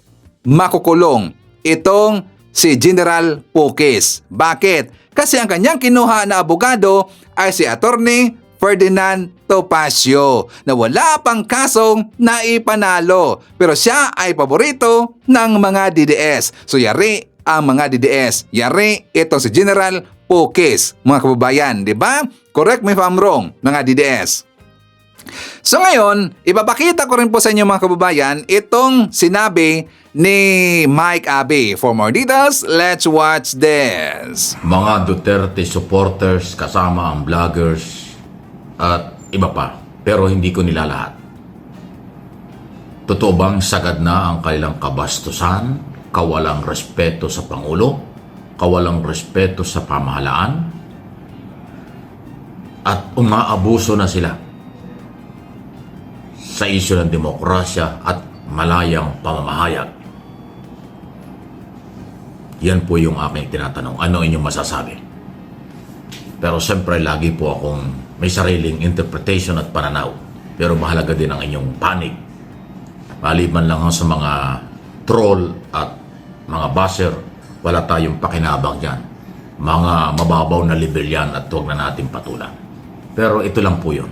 makukulong itong si General Pukis. Bakit? Kasi ang kanyang kinuha na abogado ay si Attorney Ferdinand Topacio na wala pang kasong naipanalo. Pero siya ay paborito ng mga DDS. So yari ang mga DDS. Yari itong si General Pukis, mga kababayan. Diba? Correct me if I'm wrong, mga DDS. So ngayon, ipapakita ko rin po sa inyo mga kababayan itong sinabi ni Mike Abe. For more details, let's watch this. Mga Duterte supporters kasama ang vloggers at iba pa, pero hindi ko nila lahat. Totoo bang sagad na ang kanilang kabastusan, kawalang respeto sa Pangulo, kawalang respeto sa pamahalaan, at umaabuso na sila sa isyu ng demokrasya at malayang pamamahayag? Yan po yung aking tinatanong. Ano inyong masasabi? Pero siyempre, lagi po akong may sariling interpretation at pananaw. Pero mahalaga din ang inyong panig. Maliban lang sa mga troll at mga basher, wala tayong pakinabang dyan. Mga mababaw na level yan at huwag na natin patulan. Pero ito lang po yun.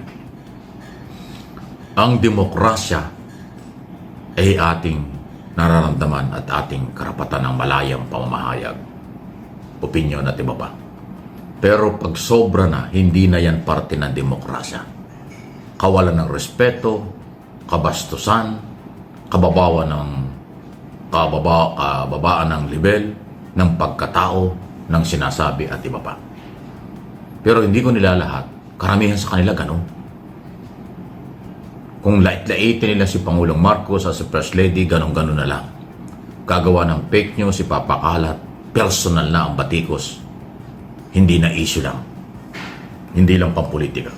Ang demokrasya ay ating nararamdaman at ating karapatan ng malayang pamamahayag, opinyon at iba pa. Pero pag sobra na, hindi na yan parte ng demokrasya. Kawalan ng respeto, kabastusan, kababaan ng level, ng pagkatao, ng sinasabi at iba pa. Pero hindi ko nila lahat. Karamihan sa kanila ganun. Kung lait-laitin nila si Pangulong Marcos at si First Lady, ganun-ganun na lang. Gagawa ng fake news, ipapakalat, personal na ang batikos. Hindi na issue lang. Hindi lang pampolitika.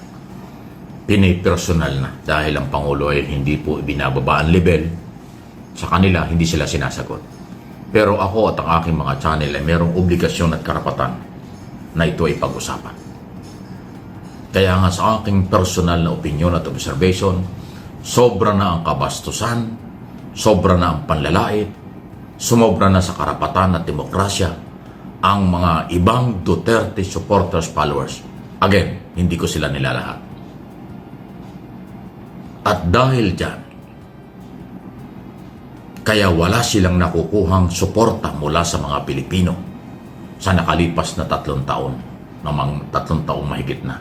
Pinipersonal na dahil ang Pangulo ay hindi po ibinababa ang level. Sa kanila, hindi sila sinasagot. Pero ako at ang aking mga channel ay merong obligasyon at karapatan na ito ay pag-usapan. Kaya nga sa aking personal na opinion at observation, sobra na ang kabastusan, sobra na ang panlalait, sumobra na sa karapatan at demokrasya ang mga ibang Duterte supporters, followers. Again, hindi ko sila nilalahat. At dahil dyan, kaya wala silang nakukuhang suporta mula sa mga Pilipino sa nakalipas na 3 taon, namang 3 taong mahigit na.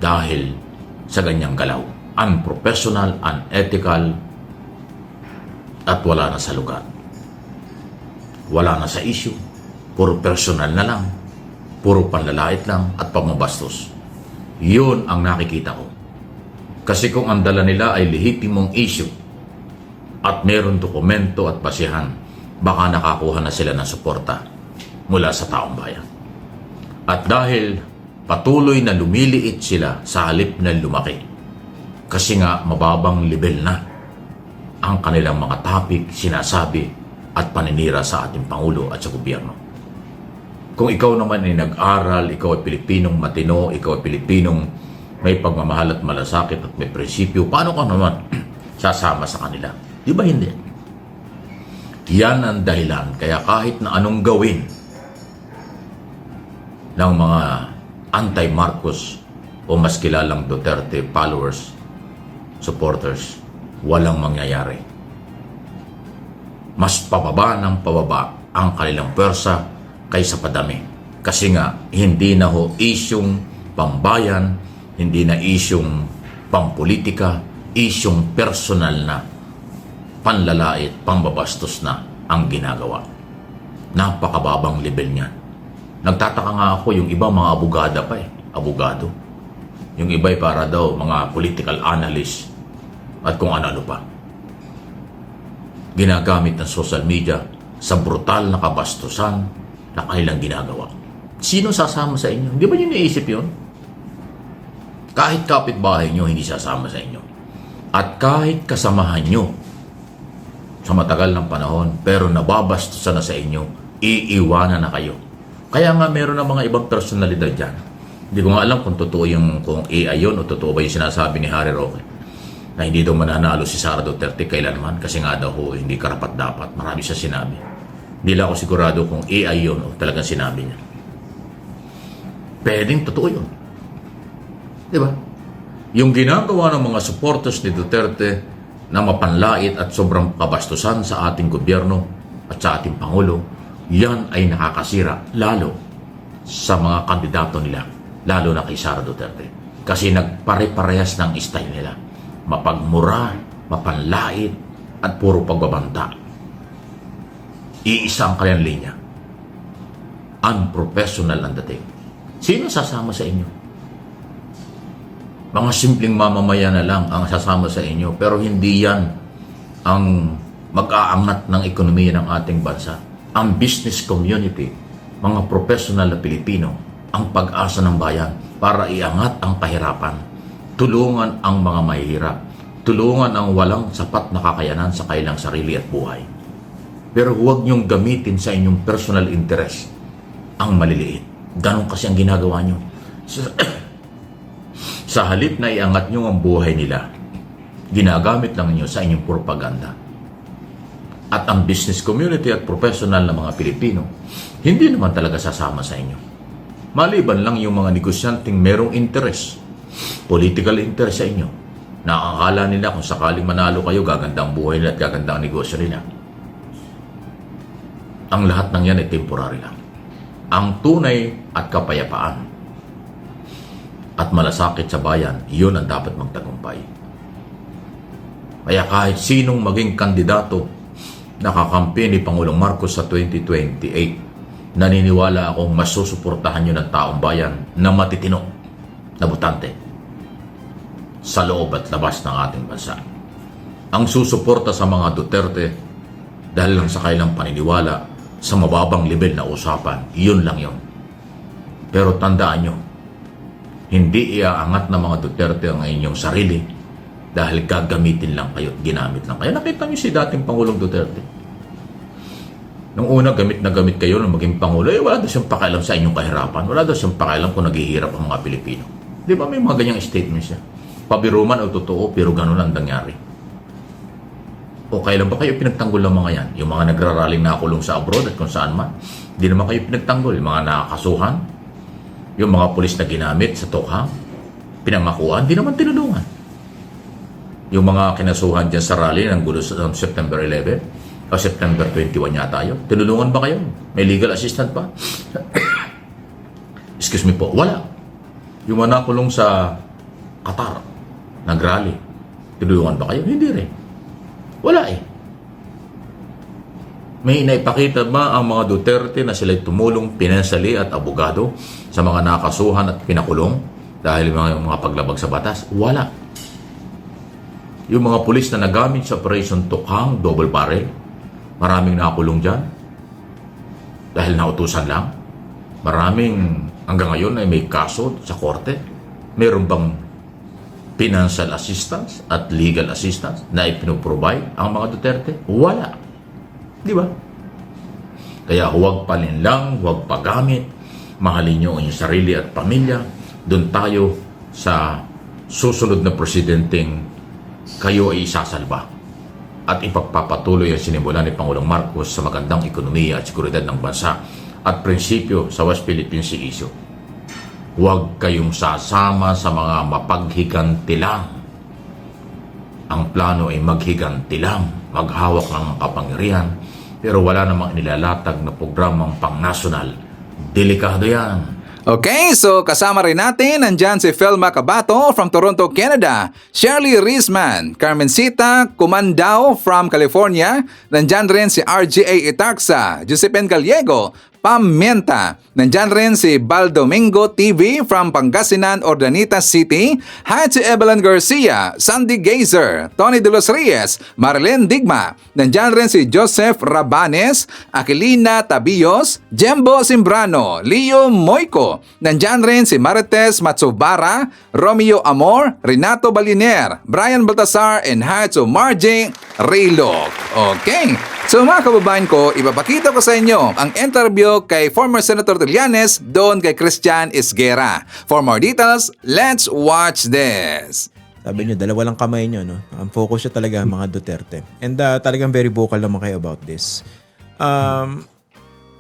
Dahil sa ganyang galaw, unprofessional, unethical, at wala na sa lugar. Wala na sa issue, puro personal na lang, puro panlalait lang at pamabastos. Yun ang nakikita ko. Kasi kung ang dala nila ay lehitimong issue at meron dokumento at basihan, baka nakakuha na sila ng suporta mula sa taong bayan. At dahil patuloy na lumiliit sila sa halip na lumaki, kasi nga mababang level na ang kanilang mga topic, sinasabi at paninira sa ating Pangulo at sa gobyerno. Kung ikaw naman ay nag-aral, ikaw ay Pilipinong matino, ikaw ay Pilipinong may pagmamahal at malasakit at may prinsipyo, paano ka naman sasama sa kanila? Di ba hindi? Yan ang dahilan. Kaya kahit na anong gawin ng mga anti-Marcos o mas kilalang Duterte followers, supporters, walang mangyayari. Mas pababa ng pababa ang kanilang pwersa kaysa padami. Kasi nga, hindi na ho isyong pambayan, hindi na isyong pampolitika, isyong personal na panlalait, pambabastos na ang ginagawa. Napakababang level niyan. Nagtataka nga ako, yung iba mga abogada pa abogado. Yung iba para daw mga political analyst at kung ano-ano pa. Ginagamit ng social media sa brutal na kabastusan na kanilang ginagawa. Sino sasama sa inyo? Hindi ba nyo naisip yun? Kahit kapitbahay nyo, hindi sasama sa inyo. At kahit kasamahan nyo sa matagal ng panahon, pero nababastusan na sa inyo, iiwanan na kayo. Kaya nga meron na mga ibang personalidad dyan. Hindi ko nga alam kung totoo kung AI yun o totoo ba yung sinasabi ni Harry Roque na hindi daw mananalo si Sara Duterte kailanman kasi nga daw hindi karapat dapat. Marami siya sinabi. Hindi lang ako sigurado kung AI yun o talagang sinabi niya. Pwedeng totoo yun. Di ba? Yung ginagawa ng mga supporters ni Duterte na mapanlait at sobrang kabastusan sa ating gobyerno at sa ating Pangulo, yan ay nakakasira lalo sa mga kandidato nila, lalo na kay Sara Duterte. Kasi nagpare-parehas ng style nila. Mapagmura, mapanlait, at puro pagbabanta. Iisa ang kanyang linya. Unprofessional ang dating. Sino sasama sa inyo? Mga simpleng mamamayan na lang ang sasama sa inyo, pero hindi yan ang mag-aangat ng ekonomiya ng ating bansa. Ang business community, mga professional na Pilipino, ang pag-asa ng bayan para iangat ang kahirapan. Tulungan ang mga mahihirap. Tulungan ang walang sapat na kakayanan sa kailang sarili at buhay. Pero huwag niyong gamitin sa inyong personal interest ang maliliit. Ganon kasi ang ginagawa niyo. Sa halip na iangat niyo ang buhay nila, ginagamit lang niyo sa inyong propaganda. At ang business community at professional na mga Pilipino, hindi naman talaga sasama sa inyo. Maliban lang yung mga negosyanteng merong interest, political interest sa inyo, na akala nila kung sakaling manalo kayo, gaganda ang buhay nila at gaganda ang negosyo nila. Ang lahat ng yan ay temporary lang. Ang tunay at kapayapaan at malasakit sa bayan, yun ang dapat magtagumpay. Kaya kahit sinong maging kandidato nakakampi ni Pangulong Marcos sa 2028, naniniwala akong masusuportahan nyo ng taong bayan na matitino na botante sa loob at labas ng ating bansa. Ang susuporta sa mga Duterte dahil lang sa kailang paniniwala sa mababang level na usapan, yun lang yun. Pero tandaan nyo, hindi iaangat ng mga Duterte ang inyong sarili dahil gagamitin lang kayo at ginamit lang kayo. Nakita nyo si dating Pangulong Duterte. Nung una, gamit na gamit kayo nung maging Pangulo, wala daw siyang pakialam sa inyong kahirapan. Wala daw siyang pakialam kung naghihirap ang mga Pilipino. Di ba may mga ganyang statements siya? Pabiruman o totoo, pero ganun lang nangyari. O kailan ba kayo pinagtanggol ng mga yan? Yung mga nagraraling nakulong sa abroad at kung saan man. Hindi naman kayo pinagtanggol. Yung mga nakakasuhan, yung mga pulis na ginamit sa Tokhang, pinangakuan, hindi naman tinulungan. Yung mga kinasuhan dyan sa rally ng gulo sa September 11 o September 21 yata yun. Tinulungan ba kayo? May legal assistant pa? Excuse me po, wala. Yung mga nakulong sa Qatar, nag-rally, tinulungan ba kayo? Hindi rin. Wala eh. May naipakita ba ang mga Duterte na sila'y tumulong pinensali at abogado sa mga nakasuhan at pinakulong dahil mga paglabag sa batas? Wala. Yung mga pulis na nagamit sa Operation Tokhang, double barrel, maraming nakulong dyan dahil nautusan lang. Maraming hanggang ngayon ay may kaso sa korte. Meron bang financial assistance at legal assistance na ipinoprovide ang mga Duterte? Wala. Di ba? Kaya huwag palinlang, huwag pagamit. Mahalin nyo ang inyong sarili at pamilya. Doon tayo sa susunod na presidenteng kayo ay isasalba. At ipagpapatuloy ang sinimulan ni Pangulong Marcos sa magandang ekonomiya at seguridad ng bansa at prinsipyo sa West Philippine Sea issue. Huwag kayong sasama sa mga mapaghiganti lang. Ang plano ay maghiganti lang, maghawak ng kapangyarihan, pero wala namang inilalatag na programang pang-nasyonal. Delikado yan. Okay, so kasama rin natin, nandyan si Felma Cabato from Toronto, Canada, Shirley Rizman, Carmencita Comandao from California, nandyan rin si RGA Itarxa, Josephine Gallego, Pam Mienta, nandyan rin si Baldomingo TV from Pangasinan, Ordanita City, hi to Evelyn Garcia, Sandy Gazer, Tony De Los Reyes, Marilyn Digma, nandyan rin si Joseph Rabanes, Aquilina Tabios, Jembo Simbrano, Leo Moico, nandyan rin si Marites Matsubara, Romeo Amor, Renato Baliner, Brian Baltasar, and hi to Margie Rilog. Okay, so mga kababayan ko, ipapakita ko sa inyo ang interview kay former Senator Trillanes doon kay Christian Isguera. For more details, let's watch this. Sabi niyo, dalawa lang kamay niyo, no? Ang focus siya talaga mga Duterte. And talagang very vocal naman kayo about this.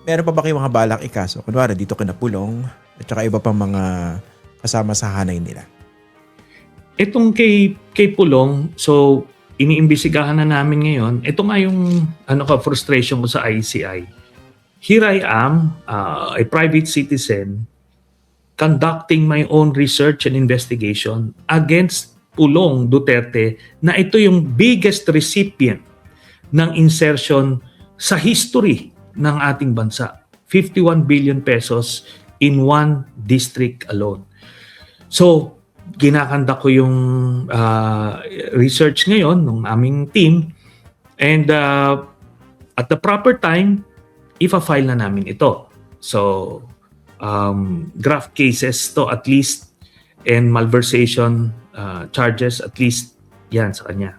Meron pa ba kayong mga balak ikaso? Kunwari, dito kinapulong at saka iba pang mga kasama sa hanay nila. Itong kay Pulong, so iniimbestigahan na namin ngayon. Ito nga yung frustration ko sa ICI. Here I am, a private citizen, conducting my own research and investigation against Pulong Duterte na ito yung biggest recipient ng insertion sa history ng ating bansa. 51 billion pesos in one district alone. So, ginakanda ko yung research ngayon ng aming team and at the proper time, ipa-file na namin ito. So, graft cases to at least and malversation charges at least yan sa kanya.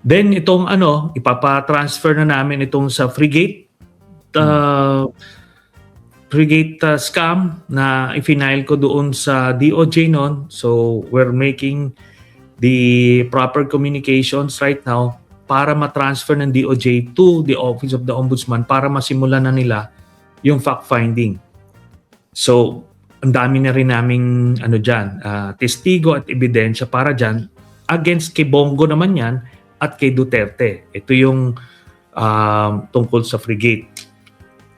Then itong ipapa-transfer na namin itong sa frigate scam na i-file ko doon sa DOJ noon. So we're making the proper communications right now para ma-transfer ng DOJ to the Office of the Ombudsman para masimulan na nila yung fact-finding. So, ang dami na rin naming testigo at ebidensya para dyan against kay Bongo naman yan at kay Duterte. Ito yung tungkol sa frigate.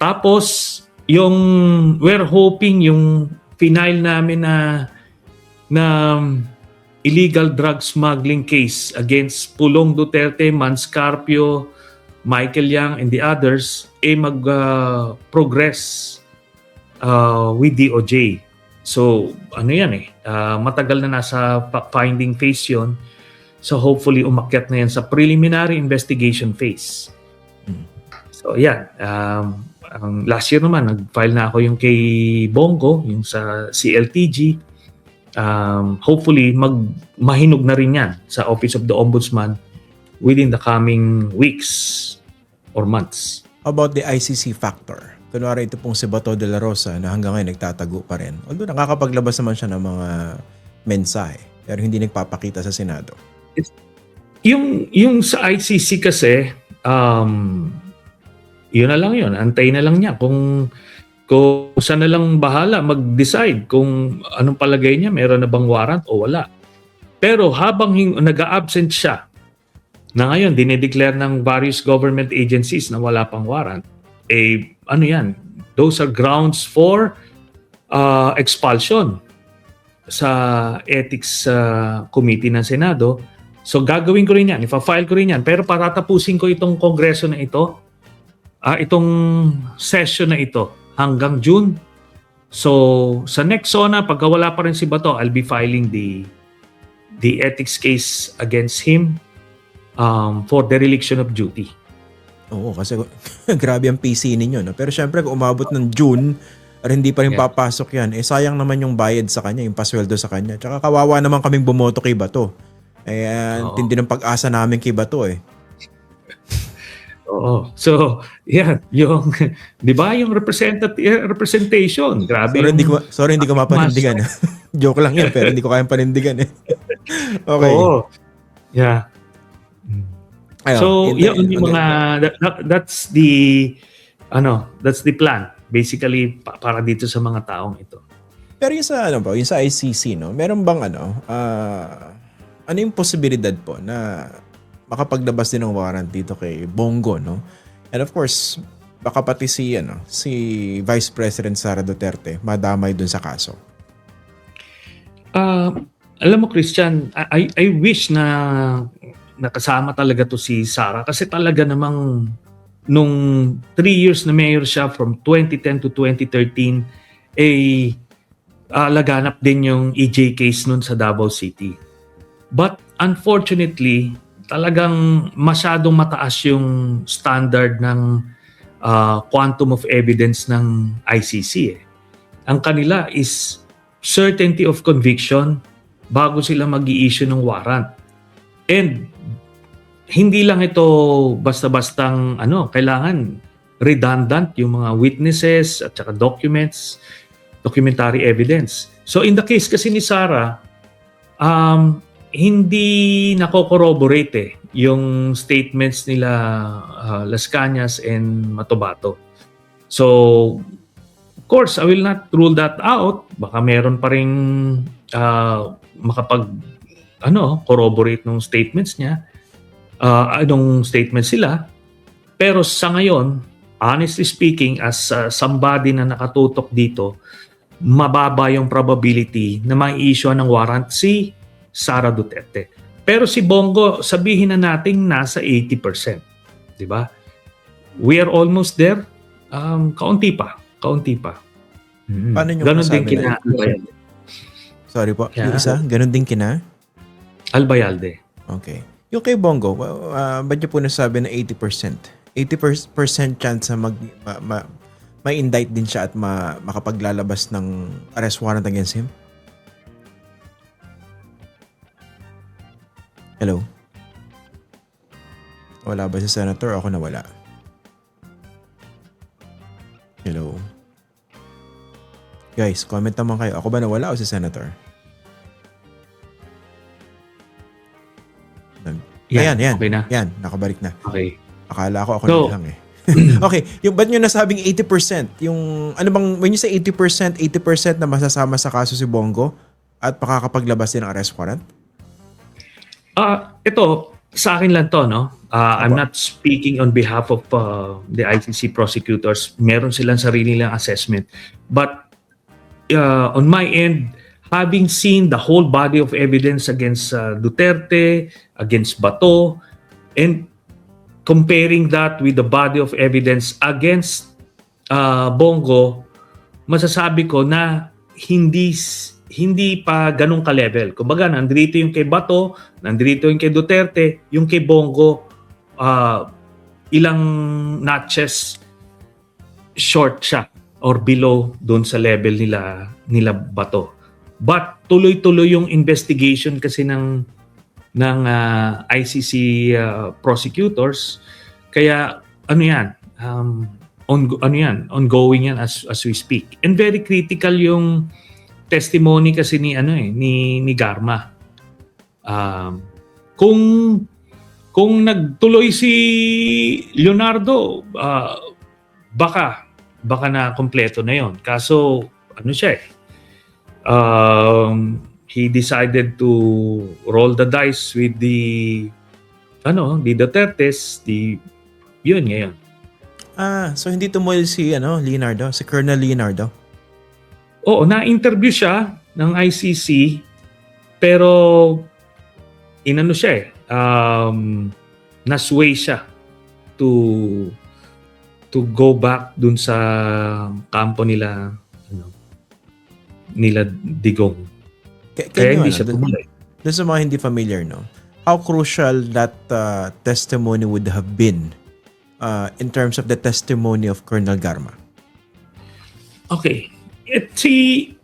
Tapos, we're hoping yung final namin na illegal drug smuggling case against Pulong Duterte, Manscarpio, Michael Yang, and the others mag-progress with DOJ. So, matagal na nasa finding phase yun. So, hopefully, umakyat na yan sa preliminary investigation phase. So, yan. Last year naman, nag-file na ako yung kay Bongo, yung sa CLTG. Hopefully mahinog na rin yan sa Office of the Ombudsman within the coming weeks or months. How about the ICC factor? Kunwari ito pong si Bato de la Rosa na hanggang ngayon nagtatago pa rin. Although nakakapaglabas naman siya ng mga mensahe pero hindi nagpapakita sa Senado. Yung sa ICC kasi, yun na lang yun. Antay na lang niya kung saan na lang bahala mag-decide kung anong palagay niya, meron na bang warrant o wala. Pero habang nag-a-absent siya, na ngayon dinedeclare ng various government agencies na wala pang warrant, those are grounds for expulsion sa Ethics Committee ng Senado. So gagawin ko rin yan, ipa-file ko rin yan, pero patatapusin ko itong kongreso na ito, itong session na ito, hanggang June. So, sa next SONA, pagka wala pa rin si Bato, I'll be filing the ethics case against him for dereliction of duty. Oo, kasi grabe ang PC ninyo. No? Pero syempre, kung umabot ng June, at hindi pa rin papasok yan, sayang naman yung bayad sa kanya, yung pasweldo sa kanya. Tsaka kawawa naman kaming bumoto kay Bato. Tindi ng pag-asa namin kay Bato . Oo. So, yan, yung 'di ba, yung representation. Grabe. Sorry, hindi ko mapanindigan. Joke lang yun, pero hindi ko kayang panindigan eh. Okay. Oo. Yeah. Ayun, So, in the- yun yung mga that's the plan basically para dito sa mga taong ito. Pero yung sa yung sa ICC, no, meron bang ano yung posibilidad po na makapaglabas din ng warrant dito kay Bongo, no? And of course, baka pati si Vice President Sara Duterte madamay dun sa kaso. Alam mo, Christian, I wish na nakasama talaga to si Sara kasi talaga namang nung 3 years na mayor siya from 2010 to 2013 laganap din yung EJ case nun sa Davao City. But unfortunately, talagang masyadong mataas yung standard ng quantum of evidence ng ICC. Ang kanila is certainty of conviction bago sila mag-i-issue ng warrant. And hindi lang ito basta-bastang kailangan redundant yung mga witnesses at saka documentary evidence. So in the case kasi ni Sara, hindi nako-corroborate yung statements nila Las Cañas and Matobato. So of course, I will not rule that out. Baka meron pa ring corroborate ng statements niya. Anong statements sila. Pero sa ngayon, honestly speaking, as somebody na nakatutok dito, mababa yung probability na mai-issue ng warrant si Sara Duterte. Pero si Bongo, sabihin na nating nasa 80%. Di ba? We are almost there. Kaunti pa. Paano nyo Ganon din masabi kina na- Albayalde. Sorry po, Yeah. yung isa, ganun din kina? Albayalde. Okay. Yung kay Bongo, ba't nyo po nasabi na 80%? 80% chance na ma-indict din siya at makapaglalabas ng arrest warrant against him? Hello? Wala ba si Senator? Ako nawala. Hello? Guys, comment naman kayo. Ako ba nawala o si Senator? Ayan. Okay na. Yan, nakabalik na. Okay. Akala ko ako So- na lang eh. Okay, yung ba't nyo nasabing 80%? Yung ano bang, when you say 80% na masasama sa kaso si Bongo at makakapaglabas din ng arrest warrant? Ito, sa akin lang to, no? I'm not speaking on behalf of the ICC prosecutors. Meron silang sarili nilang assessment. But on my end, having seen the whole body of evidence against Duterte, against Bato, and comparing that with the body of evidence against Bongo, masasabi ko na hindi pa ganun ka-level. Kumbaga, nandito yung kay Bato, nandito yung kay Duterte, yung kay Bongo, ilang notches short siya or below doon sa level nila Bato. But tuloy-tuloy yung investigation kasi ng ICC prosecutors. Kaya ongoing yan as we speak. And very critical yung testimony kasi ni Garma. Kung nagtuloy si Leonardo, baka na kompleto na yon. Kaso siya he decided to roll the dice with the Dutertes, yun ngayon. So hindi tumuloy si Leonardo, si Colonel Leonardo. Oo, na-interview siya ng ICC pero nasway siya to go back dun sa kampo nila Digong. Kaya hindi siya tumuloy. Doon sa mga hindi familiar, no? How crucial that testimony would have been in terms of the testimony of Colonel Garma? Okay. Kasi,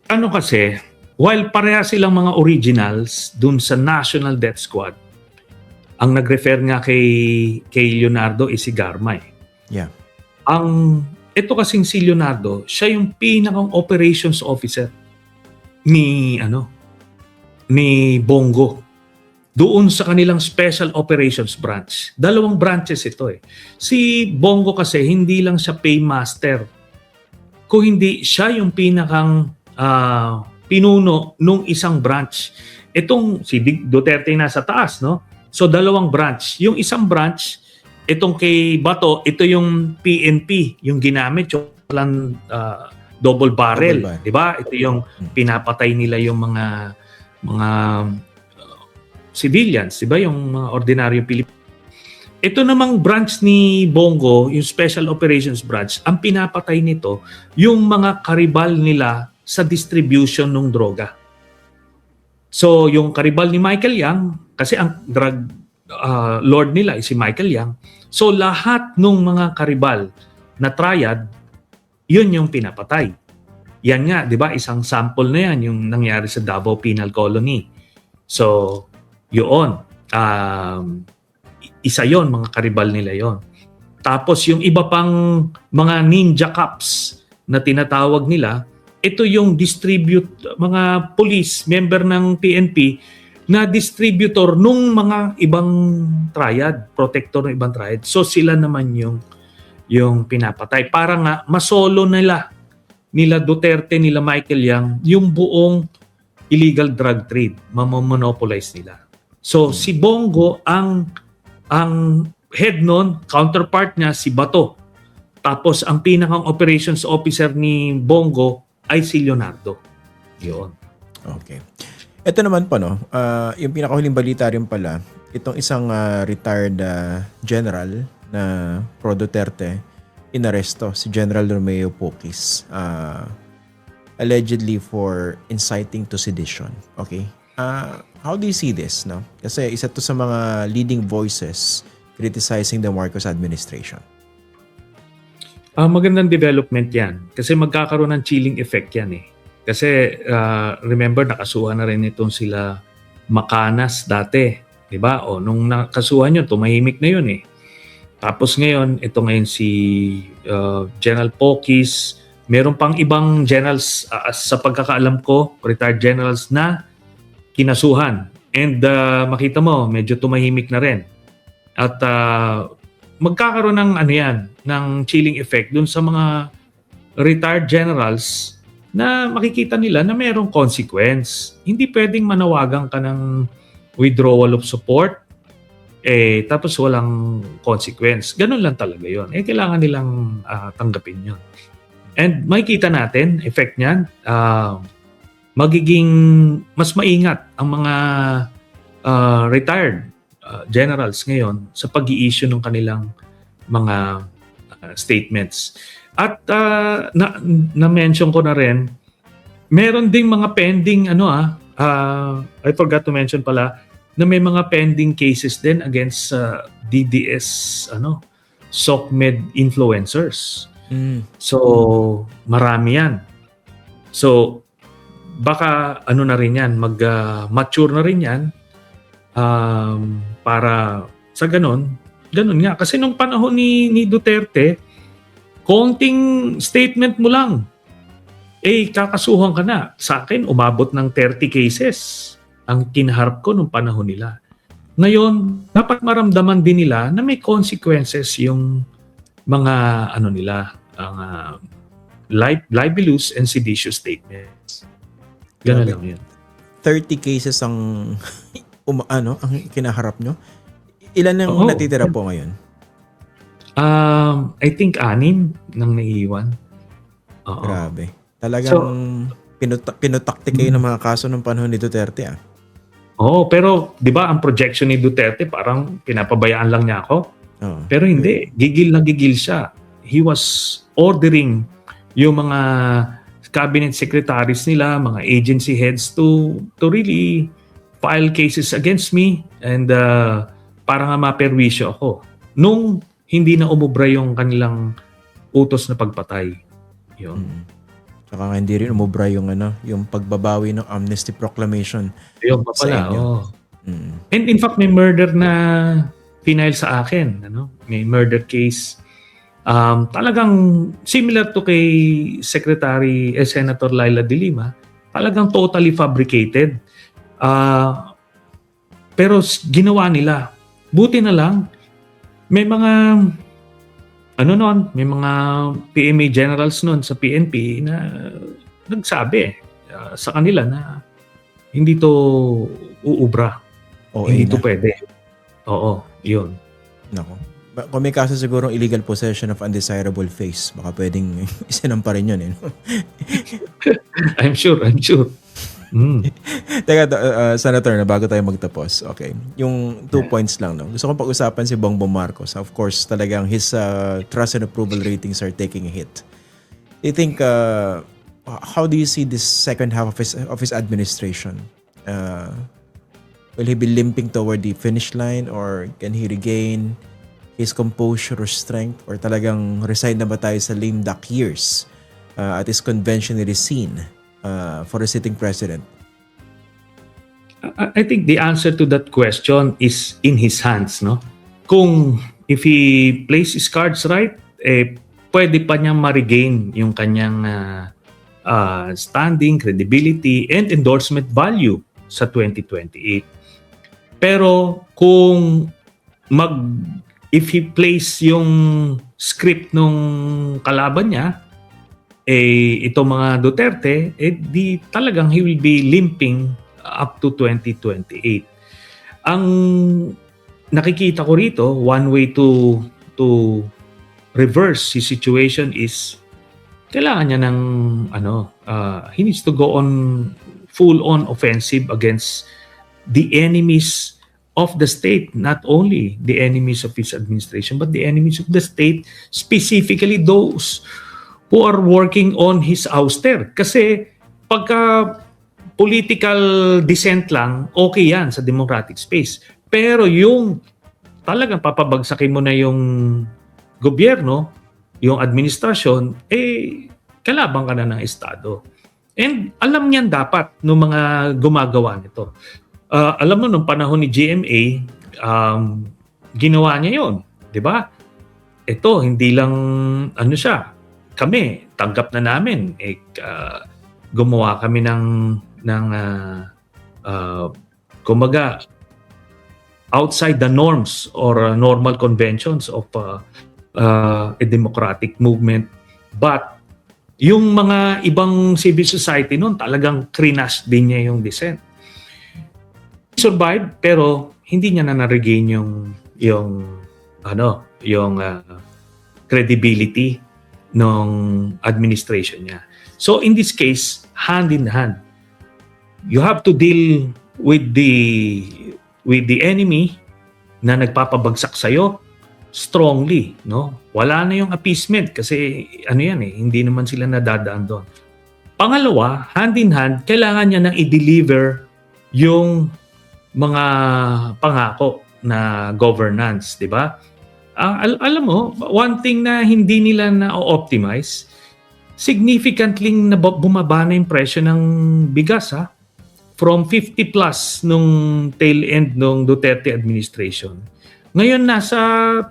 while pareha silang mga originals dun sa National Death Squad, ang nag-refer nga kay Leonardo is si Garma eh. Yeah. Ito kasing si Leonardo, siya yung pinakang operations officer ni Bongo doon sa kanilang Special Operations Branch. 2 branches ito eh. Si Bongo kasi hindi lang siya paymaster. Kung hindi siya yung pinakang pinuno nung isang branch. Itong si Duterte nasa taas, no? So 2 branch. Yung isang branch, itong kay Bato, ito yung PNP, yung ginamit yung double barrel, 'di ba? Ito yung pinapatay nila yung mga civilians, 'di ba? Yung mga ordinaryong Pilipino. Ito namang branch ni Bongo, yung Special Operations Branch, ang pinapatay nito yung mga karibal nila sa distribution ng droga. So, yung karibal ni Michael Yang, kasi ang drug lord nila is si Michael Yang. So, lahat ng mga karibal na triad, yun yung pinapatay. Yan nga, di ba? Isang sample na yan, yung nangyari sa Davao Penal Colony. So, yun. Isa yon, mga karibal nila yon. Tapos, yung iba pang mga ninja cops na tinatawag nila, ito yung mga police, member ng PNP, na distributor nung mga ibang triad, protector ng ibang triad. So sila naman yung pinapatay. Para nga masolo nila Duterte, nila Michael Yang, yung buong illegal drug trade, mamonopolize nila. So si Bongo ang head nun, counterpart niya si Bato. Tapos ang pinakang operations officer ni Bongo ay si Leonardo. Yun. Okay. Ito naman pa, no? Yung pinakahuling balita rin pala, itong isang retired general na pro Duterte, inaresto si General Romeo Poquis, allegedly for inciting to sedition. Okay? How do you see this, no? Kasi isa to sa mga leading voices criticizing the Marcos administration. Magandang development yan. Kasi magkakaroon ng chilling effect yan eh. Kasi remember, nakasuhan na rin itong sila Macanas dati. Diba? O nung nakasuhan yun, tumahimik na yun eh. Tapos ngayon, ito ngayon si General Poquis. Meron pang ibang generals sa pagkakaalam ko, retired generals na kinasuhan. And makita mo, medyo tumahimik na rin. At magkakaroon ng ng chilling effect dun sa mga retired generals na makikita nila na mayroong consequence. Hindi pwedeng manawagan ka ng withdrawal of support tapos walang consequence. Ganun lang talaga yon. Kailangan nilang tanggapin yon. And makikita natin, effect niyan, magiging mas maingat ang mga retired generals ngayon sa pag-i-issue ng kanilang mga statements. At na-mention ko na rin, meron ding mga pending I forgot to mention pala na may mga pending cases din against DDS SOCMED influencers. So marami yan. So baka na rin yan, mag-mature na rin yan para sa ganun nga. Kasi nung panahon ni Duterte, konting statement mo lang, kakasuhan ka na. Sa akin, umabot ng 30 cases ang kinaharap ko nung panahon nila. Ngayon, dapat maramdaman din nila na may consequences yung mga ang libelous and seditious statements. Ganun lang yun. 30 cases ang ang kinaharap nyo. Ilan ang natitira po ngayon? I think 6 nang naiiwan. Grabe. Talagang pinutaktik kayo ng mga kaso ng panahon ni Duterte. Pero 'di ba ang projection ni Duterte parang pinapabayaan lang niya ako? Pero hindi, gigil na gigil siya. He was ordering yung mga cabinet secretaries nila, mga agency heads to really file cases against me and para nga maperwisyo ako. Nung hindi na umubra yung kanilang utos na pagpatay. Yun. Saka hindi rin umubra yung yung pagbabawi ng amnesty proclamation. Yung pa pala, And in fact, may murder na final sa akin. May murder case. Talagang similar to kay Senator Laila De Lima, talagang totally fabricated. Pero ginawa nila. Buti na lang, may mga may mga PMA generals noon sa PNP na nagsabi sa kanila na hindi to uubra. Hindi to pwede. Oo, yun. Nako. Kung may kaso siguro illegal possession of undesirable face, baka pwedeng isinampa rin yun. I'm sure. Teka, Senator, na bago tayo magtapos. Okay. Yung 2 points lang. No? Gusto kong pag-usapan si Bongbong Marcos. Of course, talagang his trust and approval ratings are taking a hit. Do you think, how do you see this second half of his administration? Will he be limping toward the finish line, or can he regain his composure or strength, or talagang resign na ba tayo sa lame duck years at is conventionally seen for a sitting president? I think the answer to that question is in his hands, no? Kung if he plays his cards right, pwede pa niyang ma-regain yung kanyang standing, credibility, and endorsement value sa 2028. Pero kung if he plays yung script nung kalaban niya, ito mga Duterte, di talagang he will be limping up to 2028. Ang nakikita ko rito, one way to reverse his situation is kailangan niya ng he needs to go on full-on offensive against the enemies of the state, not only the enemies of his administration, but the enemies of the state, specifically those who are working on his ouster. Kasi pagka political dissent lang, okay yan sa democratic space. Pero yung talagang papabagsakin mo na yung gobyerno, yung administrasyon, kalabang ka na ng Estado. And alam niyan dapat ng mga gumagawa nito. Alam mo, nung panahon ni GMA, ginawa niya yon, di ba? Ito, hindi lang, kami, tanggap na namin, gumawa kami ng kumaga, outside the norms or normal conventions of a democratic movement. But, yung mga ibang civil society noon, talagang krinash din niya yung dissent. Survived, pero hindi niya na na-regain yung credibility ng administration niya. So in this case, hand in hand, you have to deal with the enemy na nagpapabagsak sa'yo strongly, no? Wala na yung appeasement kasi hindi naman sila nadadaan doon. Pangalawa, hand in hand, kailangan niya nang i-deliver yung mga pangako na governance, di ba? Alam mo, one thing na hindi nila na-optimize, significantly na bumaba na yung presyo ng bigas, from 50 plus nung tail end nung Duterte administration. Ngayon nasa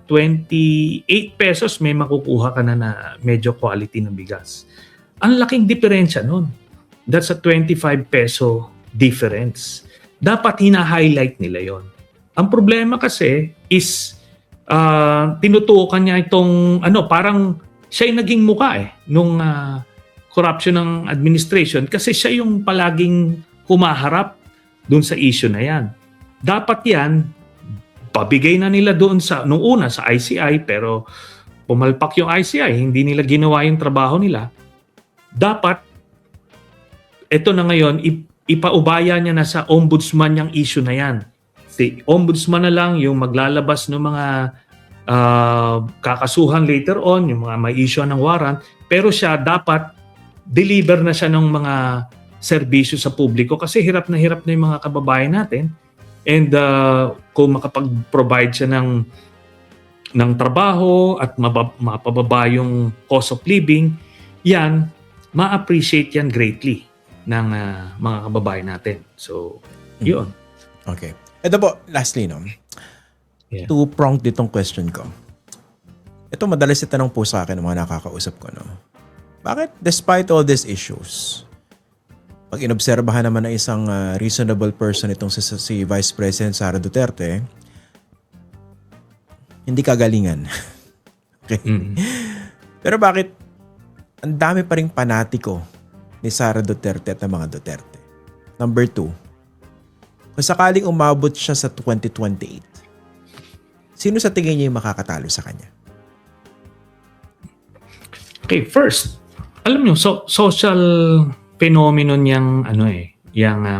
28 pesos may makukuha ka na medyo quality ng bigas. Ang laking diferensya nun. That's a 25 peso difference. Dapat hina-highlight nila yon. Ang problema kasi is tinutukan niya itong parang siya yung naging muka nung corruption ng administration kasi siya yung palaging humaharap doon sa issue na yan. Dapat yan, pabigay na nila doon nung una sa ICI, pero pumalpak yung ICI, hindi nila ginawa yung trabaho nila. Dapat, ito na ngayon, ipaubaya niya na sa ombudsman yung issue na yan. Si ombudsman na lang yung maglalabas ng mga kakasuhan later on, yung mga may issue ng warrant, pero siya dapat deliver na siya ng mga serbisyo sa publiko kasi hirap na yung mga kababayan natin. And kung makapag-provide siya ng trabaho at mapababa yung cost of living, yan, ma-appreciate yan greatly ng mga kababayan natin. So, yun. Okay. Ito po, lastly, no? Yeah. Two-pronged ditong question ko. Ito madalas itanong po sa akin ng mga nakakausap ko, no? Bakit despite all these issues, pag inobserbahan naman ng isang reasonable person itong si Vice President Sara Duterte, hindi kagalingan. Okay? Pero bakit ang dami pa ring panatiko ni Sara Duterte at ng mga Duterte? Number 2, kung sakaling umabot siya sa 2028, sino sa tingin niya yung makakatalo sa kanya? Okay, first, alam nyo, social phenomenon yung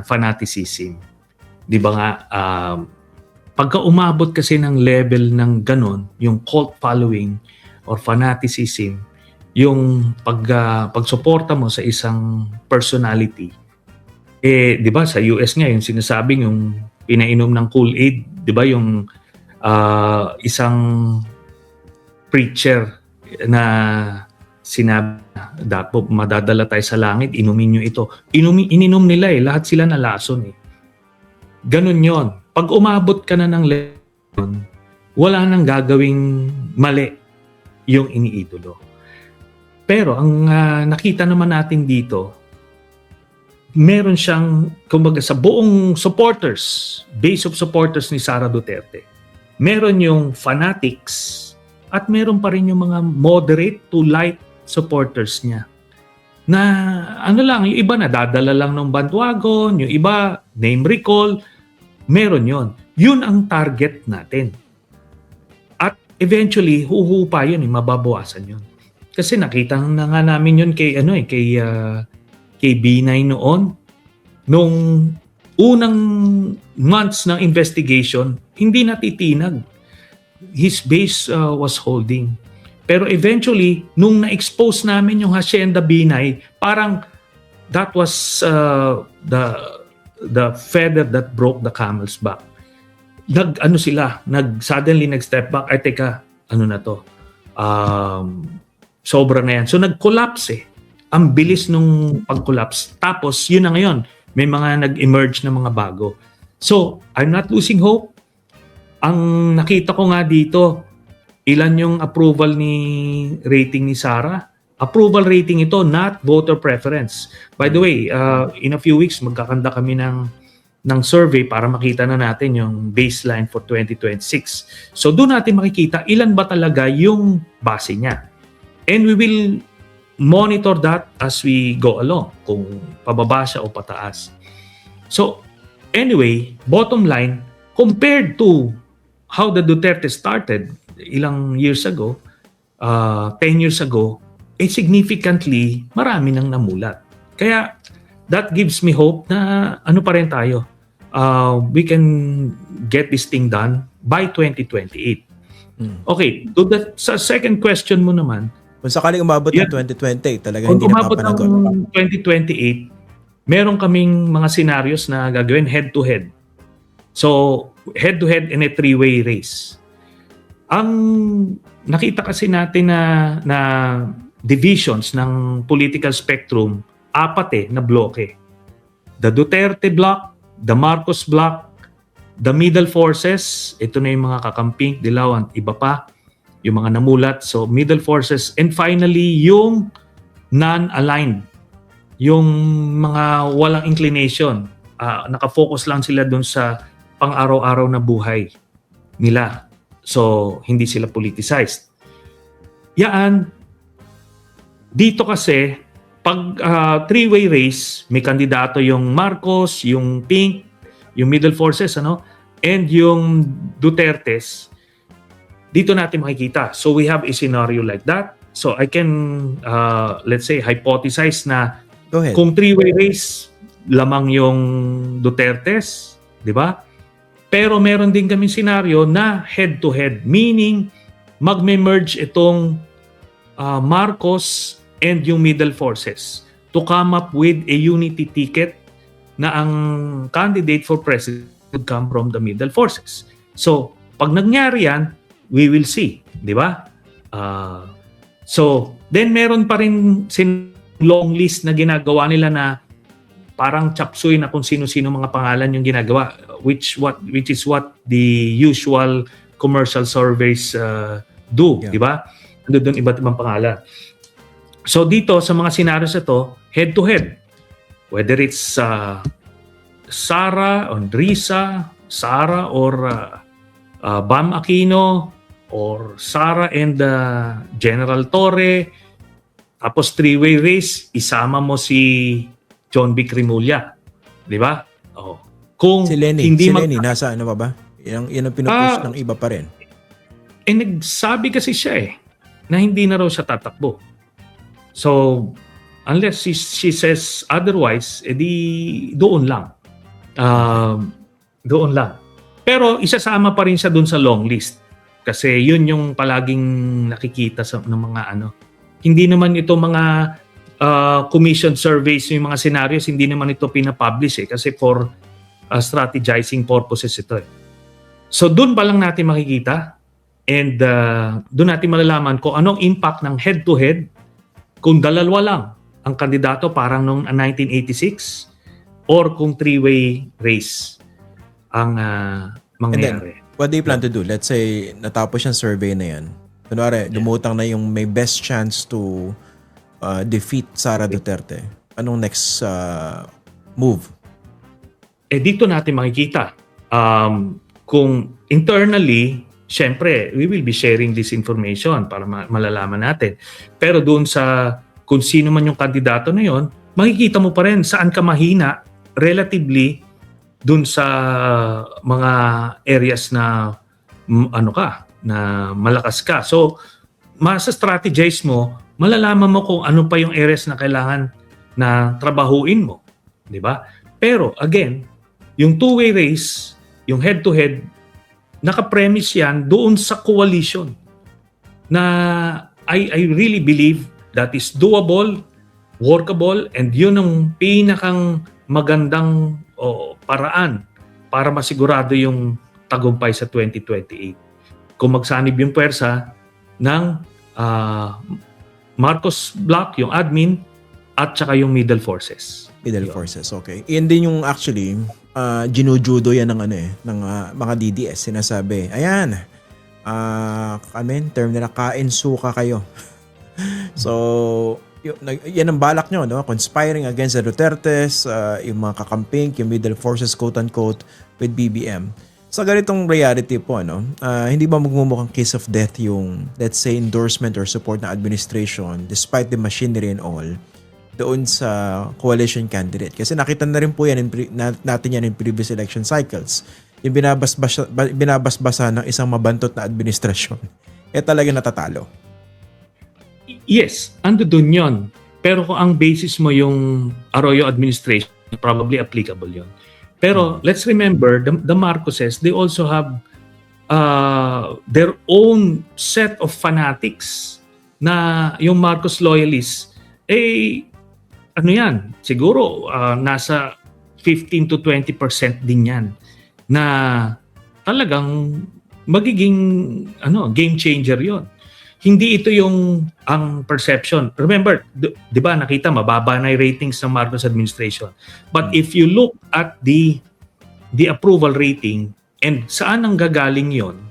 fanaticism. Di ba nga, pagka umabot kasi ng level ng ganon, yung cult following or fanaticism, yung pagsuporta mo sa isang personality, di ba sa US nga yung sinasabing yung pinainom ng Kool-Aid, di ba yung isang preacher na sinabi dapat madadala tayo sa langit, inumin nyo ito. Ininom nila lahat sila nalason Ganun yon. Pag umabot ka na ng level, wala nang gagawing mali yung iniidolo. Pero ang nakita naman natin dito, meron siyang, kumbaga sa buong supporters, base of supporters ni Sara Duterte, meron yung fanatics at meron pa rin yung mga moderate to light supporters niya. Na yung iba nadadala lang ng bandwagon, yung iba name recall, meron yon. Yun ang target natin. At eventually, huhupa yun, mababawasan yun. Kasi nakita na nga namin yun kay B9 noon. Nung unang months ng investigation, hindi natitinag. His base was holding. Pero eventually, nung na-expose namin yung Hacienda Binay, parang that was the feather that broke the camel's back. Suddenly nag-step back. Ay, teka, ano na to? Sobra na yan. So nag-collapse Ang bilis nung pag-collapse. Tapos, yun na ngayon. May mga nag-emerge na mga bago. So, I'm not losing hope. Ang nakita ko nga dito, ilan yung approval rating ni Sara? Approval rating ito, not voter preference. By the way, in a few weeks, magkakanda kami ng survey para makita na natin yung baseline for 2026. So doon natin makikita ilan ba talaga yung base niya. And we will monitor that as we go along, kung pababa siya o pataas. So anyway, bottom line, compared to how the Duterte started ilang years ago, 10 years ago, significantly marami nang namulat. Kaya that gives me hope na pa rin tayo. We can get this thing done by 2028. Okay, sa second question mo naman, kung sakaling umabot ng 2020, talaga hindi kung umabot ng napapanagot. 2028, meron kaming mga scenarios na gagawin head-to-head. So, head-to-head in a three-way race. Ang nakita kasi natin na divisions ng political spectrum, 4 na bloke. The Duterte block, the Marcos block, the middle forces, ito na yung mga kakamping, Dilawan, iba pa, yung mga namulat. So, middle forces. And finally, yung non-aligned. Yung mga walang inclination. Nakafocus lang sila dun sa pang-araw-araw na buhay nila. So, hindi sila politicized. Yan, dito kasi, pag three-way race, may kandidato yung Marcos, yung Pink, yung middle forces, and yung Dutertes, dito natin makikita. So we have a scenario like that. So I can, let's say, hypothesize na kung three-way race, lamang yung Dutertes, di ba? Pero meron din kami scenario na head-to-head, meaning magme-merge itong Marcos and yung middle forces to come up with a unity ticket na ang candidate for president would come from the middle forces. So, pag nangyari yan, we will see, di ba? So, then meron pa rin long list na ginagawa nila na parang chapsuy na kung sino-sino mga pangalan yung ginagawa, which is what the usual commercial surveys do, Yeah. di ba? Ando doon iba't ibang pangalan. So dito sa mga scenarios na to, head to head, whether it's Sara, Risa, Sara or Bam Aquino, or Sara and General Torre, tapos three-way race, isama mo si John B. Cremulya. Di ba? Oh. Kung Si Lenny, hindi nasa ano pa ba? Yan ang pinupush ng iba pa rin. nagsabi kasi siya na hindi na raw siya tatakbo. So, unless she says otherwise, edi doon lang. Doon lang. Pero isasama pa rin siya doon sa long list. Kasi yun yung palaging nakikita ng mga Hindi naman ito mga commission surveys, yung mga scenarios, hindi naman ito pinapublish kasi for strategizing purposes ito. So doon pa lang natin makikita and doon natin malalaman kung anong impact ng head-to-head kung dalawa lang ang kandidato parang noong 1986 or kung three-way race ang mangyayari. What do you plan to do? Let's say, natapos yung survey na yan. Kunwari, lumutang na yung may best chance to defeat Sara Duterte. Anong next move? Dito natin makikita. Kung internally, syempre, we will be sharing this information para malalaman natin. Pero doon sa kung sino man yung kandidato na yon, makikita mo pa rin saan ka mahina relatively doon sa mga areas na na malakas ka. So, masa-strategize mo, malalaman mo kung ano pa yung areas na kailangan na trabahuin mo. Di ba? Pero, again, yung two-way race, yung head-to-head, naka-premise yan doon sa coalition na I really believe that is doable, workable, and yun ang pinakang magandang paraan para masigurado yung tagumpay sa 2028. Kung magsanib yung pwersa ng Marcos Block, yung admin, at saka yung middle forces. Middle forces, okay. Iyan din yung actually, ginujudo yan ng ng mga DDS. Sinasabi, ayan, term nila, kain suka kayo. So, yan ang balak nyo, no? Conspiring against the Dutertes, yung mga kakamping, yung middle forces, quote-unquote, with BBM. Sa ganitong reality po, hindi ba magmumukhang case of death yung, let's say, endorsement or support na administration despite the machinery and all doon sa coalition candidate? Kasi nakita na rin po yan natin yan in previous election cycles. Yung binabasbasa ng isang mabantot na administrasyon, talaga natatalo. Yes, ando dun yun. Pero kung ang basis mo yung Arroyo administration, probably applicable yun. Pero let's remember, the Marcoses, they also have their own set of fanatics na yung Marcos loyalists. Siguro nasa 15 to 20% din yan na talagang magiging game changer yon. Hindi ito yung ang perception. Remember, di ba nakita mababa na yung ratings ng Marcos administration. But if you look at the approval rating and saan ang gagaling yon,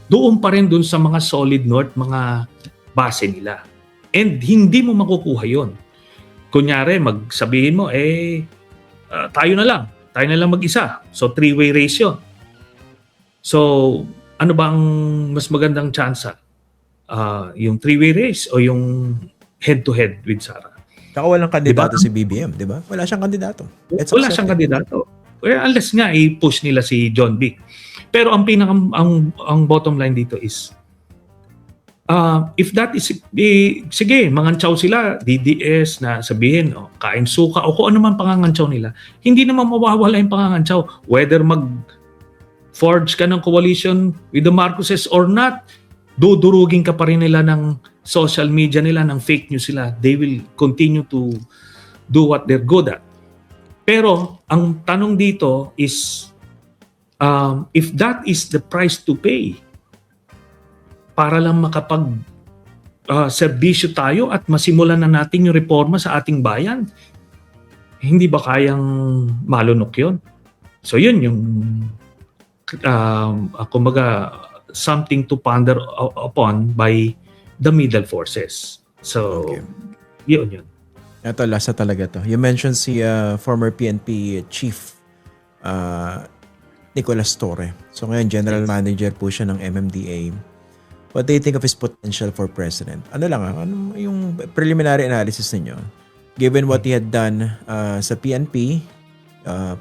doon pa rin doon sa mga solid north, mga base nila. And hindi mo makukuha yon. Kunyari, magsabihin mo, tayo na lang mag-isa. So, three-way race yun. So, ano ba ang mas magandang tsansa? Yung three-way race o yung head-to-head with Sara? Saka walang kandidato si BBM, di ba? Wala siyang kandidato. Wala siyang kandidato. Unless nga i-push nila si John B. Pero ang bottom line dito is, if that is, sige, mangantsaw sila, DDS na sabihin, kain suka, o kung ano man pangangantsaw nila, hindi naman mawawala yung pangangantsaw. Whether mag-forge ka ng coalition with the Marcoses or not, dudurugin ka pa rin nila ng social media nila, ng fake news sila. They will continue to do what they're good at. Pero, ang tanong dito is, if that is the price to pay para lang serbisyo tayo at masimulan na natin yung reforma sa ating bayan, hindi ba kayang malunok yun? So yun yung kumbaga something to ponder upon by the middle forces. So Okay. yun. Ito, last na talaga to. You mentioned si former PNP Chief Nicolas Torre. So ngayon, General Manager po siya ng MMDA. What do you think of his potential for president? Ano lang, ano yung preliminary analysis ninyo? Given what he had done sa PNP,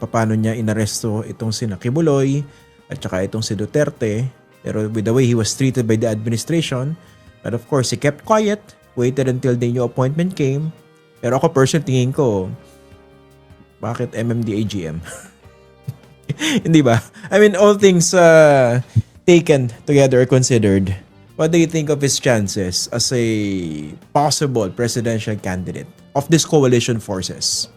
paano niya inaresto itong si Kibuloy at saka itong si Duterte, pero with the way he was treated by the administration, but of course, he kept quiet, waited until the new appointment came. Pero ako personally tingin ko, bakit MMDA GM? Hindi ba? I mean, all things taken together or considered, what do you think of his chances as a possible presidential candidate of this coalition forces?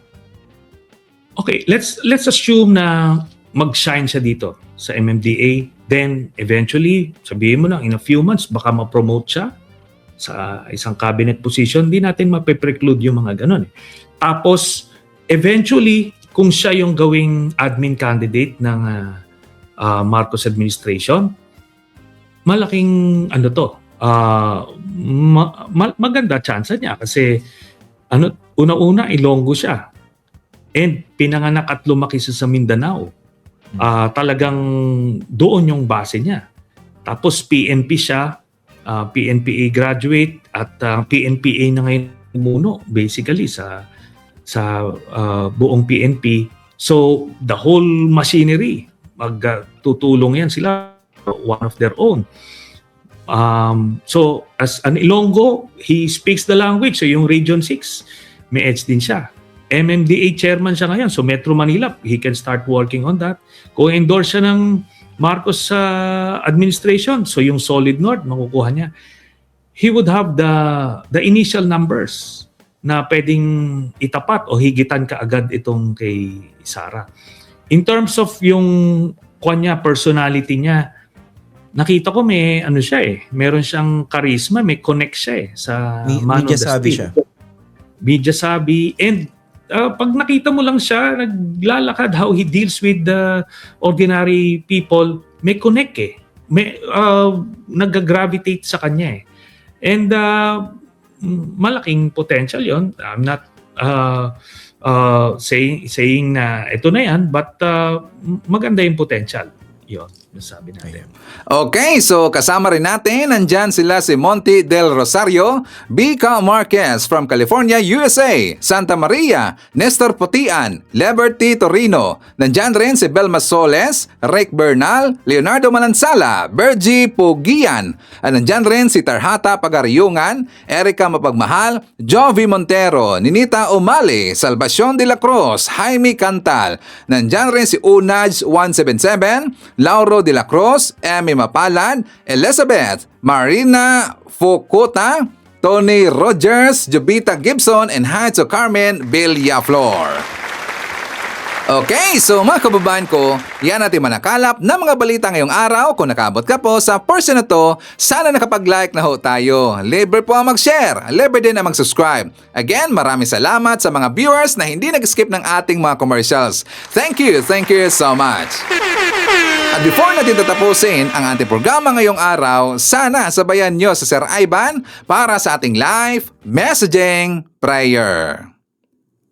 Okay, let's assume na mag-shine siya dito sa MMDA. Then eventually, sabihin mo na in a few months baka ma-promote siya sa isang cabinet position. Hindi natin mapepreclude yung mga ganun. Tapos eventually, kung siya yung gawing admin candidate ng Marcos administration, malaking maganda chance niya kasi una-una Ilonggo siya. And pinanganak at lumaki siya sa Mindanao. Talagang doon yung base niya. Tapos PNP siya, PNPA graduate at PNPA na ngayon umuno basically sa buong PNP. So the whole machinery, magtutulong yan sila, one of their own. So as an Ilonggo, he speaks the language. So yung Region 6, may edge din siya. MMDA chairman siya ngayon. So Metro Manila, he can start working on that. Kung endorse siya ng Marcos administration, so yung Solid North, makukuha niya. He would have the initial numbers na pwedeng itapat o higitan kaagad itong kay Sara. In terms of yung personality niya, nakita ko may meron siyang charisma, may connect siya sa man media on the savvy street. siya. Media savvy, and pag nakita mo lang siya, naglalakad, how he deals with the ordinary people, may connect may nag-gravitate sa kanya And malaking potential yon. I'm not saying na ito na yan, but maganda yung potential. Yon, sabi natin. Okay, so kasama rin natin, nandyan sila si Monty Del Rosario, Bika Marquez from California, USA, Santa Maria, Nestor Potian, Liberty Torino, nandyan rin si Belma Soles, Rick Bernal, Leonardo Manansala, Bergie Pugian, at nandyan rin si Tarhata Pagariungan, Erica Mapagmahal, Jovi Montero, Ninita Umali, Salvacion de la Cruz, Jaime Cantal, nandyan rin si Unaj 177, Lauro de la Cruz, Emmy Mapalad, Elizabeth, Marina Fukuta, Tony Rogers, Jubita Gibson, and hi to Carmen Villaflor. Okay, so mga kababayan ko, yan natin manakalap na mga balita ngayong araw. Kung nakabot ka po sa portion na to, sana nakapag-like na ho tayo. Libre po ang mag-share, libre din ang mag-subscribe. Again, maraming salamat sa mga viewers na hindi nag-skip ng ating mga commercials. Thank you so much. At before natin tatapusin ang ating programa ngayong araw, sana sabayan nyo sa Sir Ivan para sa ating live messaging prayer.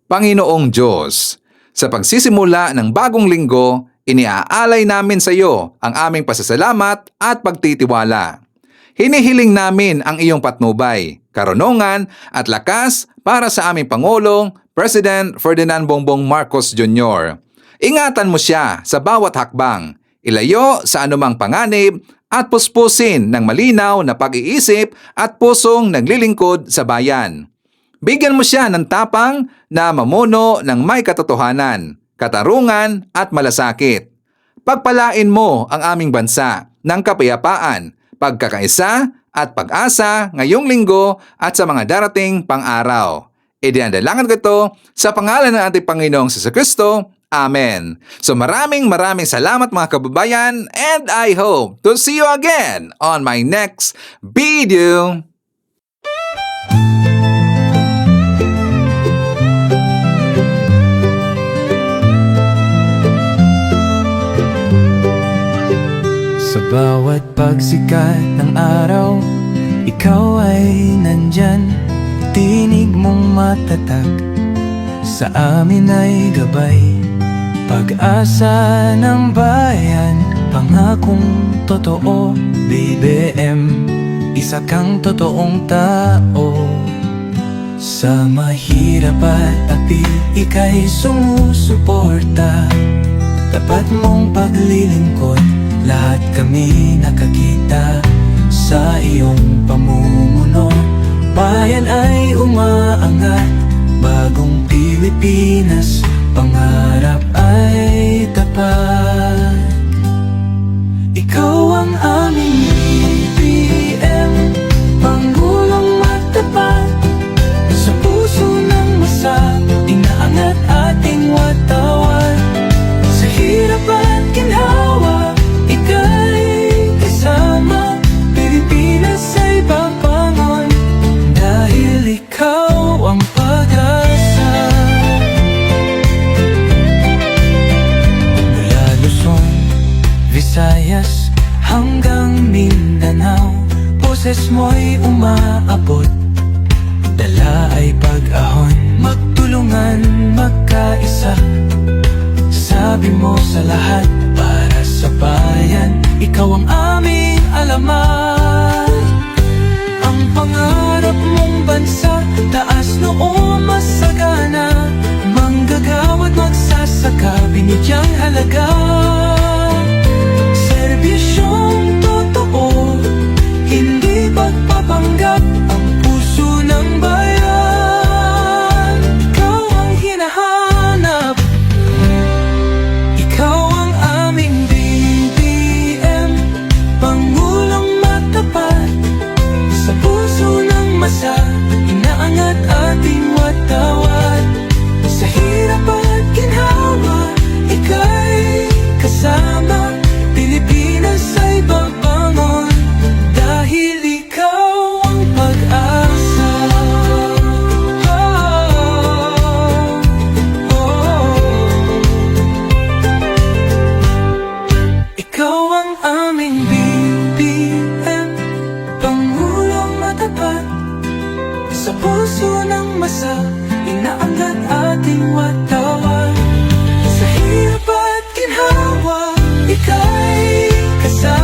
Panginoong Diyos, sa pagsisimula ng bagong linggo, iniaalay namin sa iyo ang aming pasasalamat at pagtitiwala. Hinihiling namin ang iyong patnubay, karunungan at lakas para sa aming Pangulong, President Ferdinand Bongbong Marcos Jr. Ingatan mo siya sa bawat hakbang, ilayo sa anumang panganib at puspusin ng malinaw na pag-iisip at pusong naglilingkod sa bayan. Bigyan mo siya ng tapang na mamuno ng may katotohanan, katarungan at malasakit. Pagpalain mo ang aming bansa ng kapayapaan, pagkakaisa at pag-asa ngayong linggo at sa mga darating pang-araw. Idinadalangin ko ito sa pangalan ng ating Panginoong Jesucristo. Amen. So maraming salamat mga kababayan, and I hope to see you again on my next video. Sa bawat pagsikat ng araw, ikaw ay nandyan. Tinig mong matatag, sa amin ay gabay. Pag-asa ng bayan, pangakong totoo. BBM, isa kang totoong tao. Sa mahirap at api, ika'y sumusuporta. Tapat mong paglilingkod, lahat kami nakakita sa iyong pamumuno. Bayan ay umaangat, bagong Pilipinas, pangarap ay tapat. Ikaw ang aming BBM, Pangulong matapat. Sa puso ng masa, inaangat ating watawat. Sa hirap at ginhawa, ika'y kasama. Pilipinas ay papangon, dahil ikaw ang pag-asa. Mula Luzon, Visayas, hanggang Mindanao, boses mo'y umaabot. Dala ay pag-ahon, magtulungan, magkaisa. Sabi mo sa lahat, para sa bayan, ikaw ang aming alamat. Ang pangarap mong bansa, taas noo masagana. Manggagawa't magsasaka, binigyang halaga. Serbisyong totoo, hindi pagpapanggap. Ang puso ng bayan, ikaw ang hinahanap. Ikaw ang aming BBM, Pangulong matapat. Sa puso ng masa, inaangat ating watawat. Sa hirap at ginhawa, ika'y kasama. Pilipinas ay babangon, dahil ikaw ang pag-asa. Ikaw ang aming BBM, Pangulong matapat. Sa puso ng masa, inaangat ating watawat. Sa hirap at ginhawa, ika'y kasama.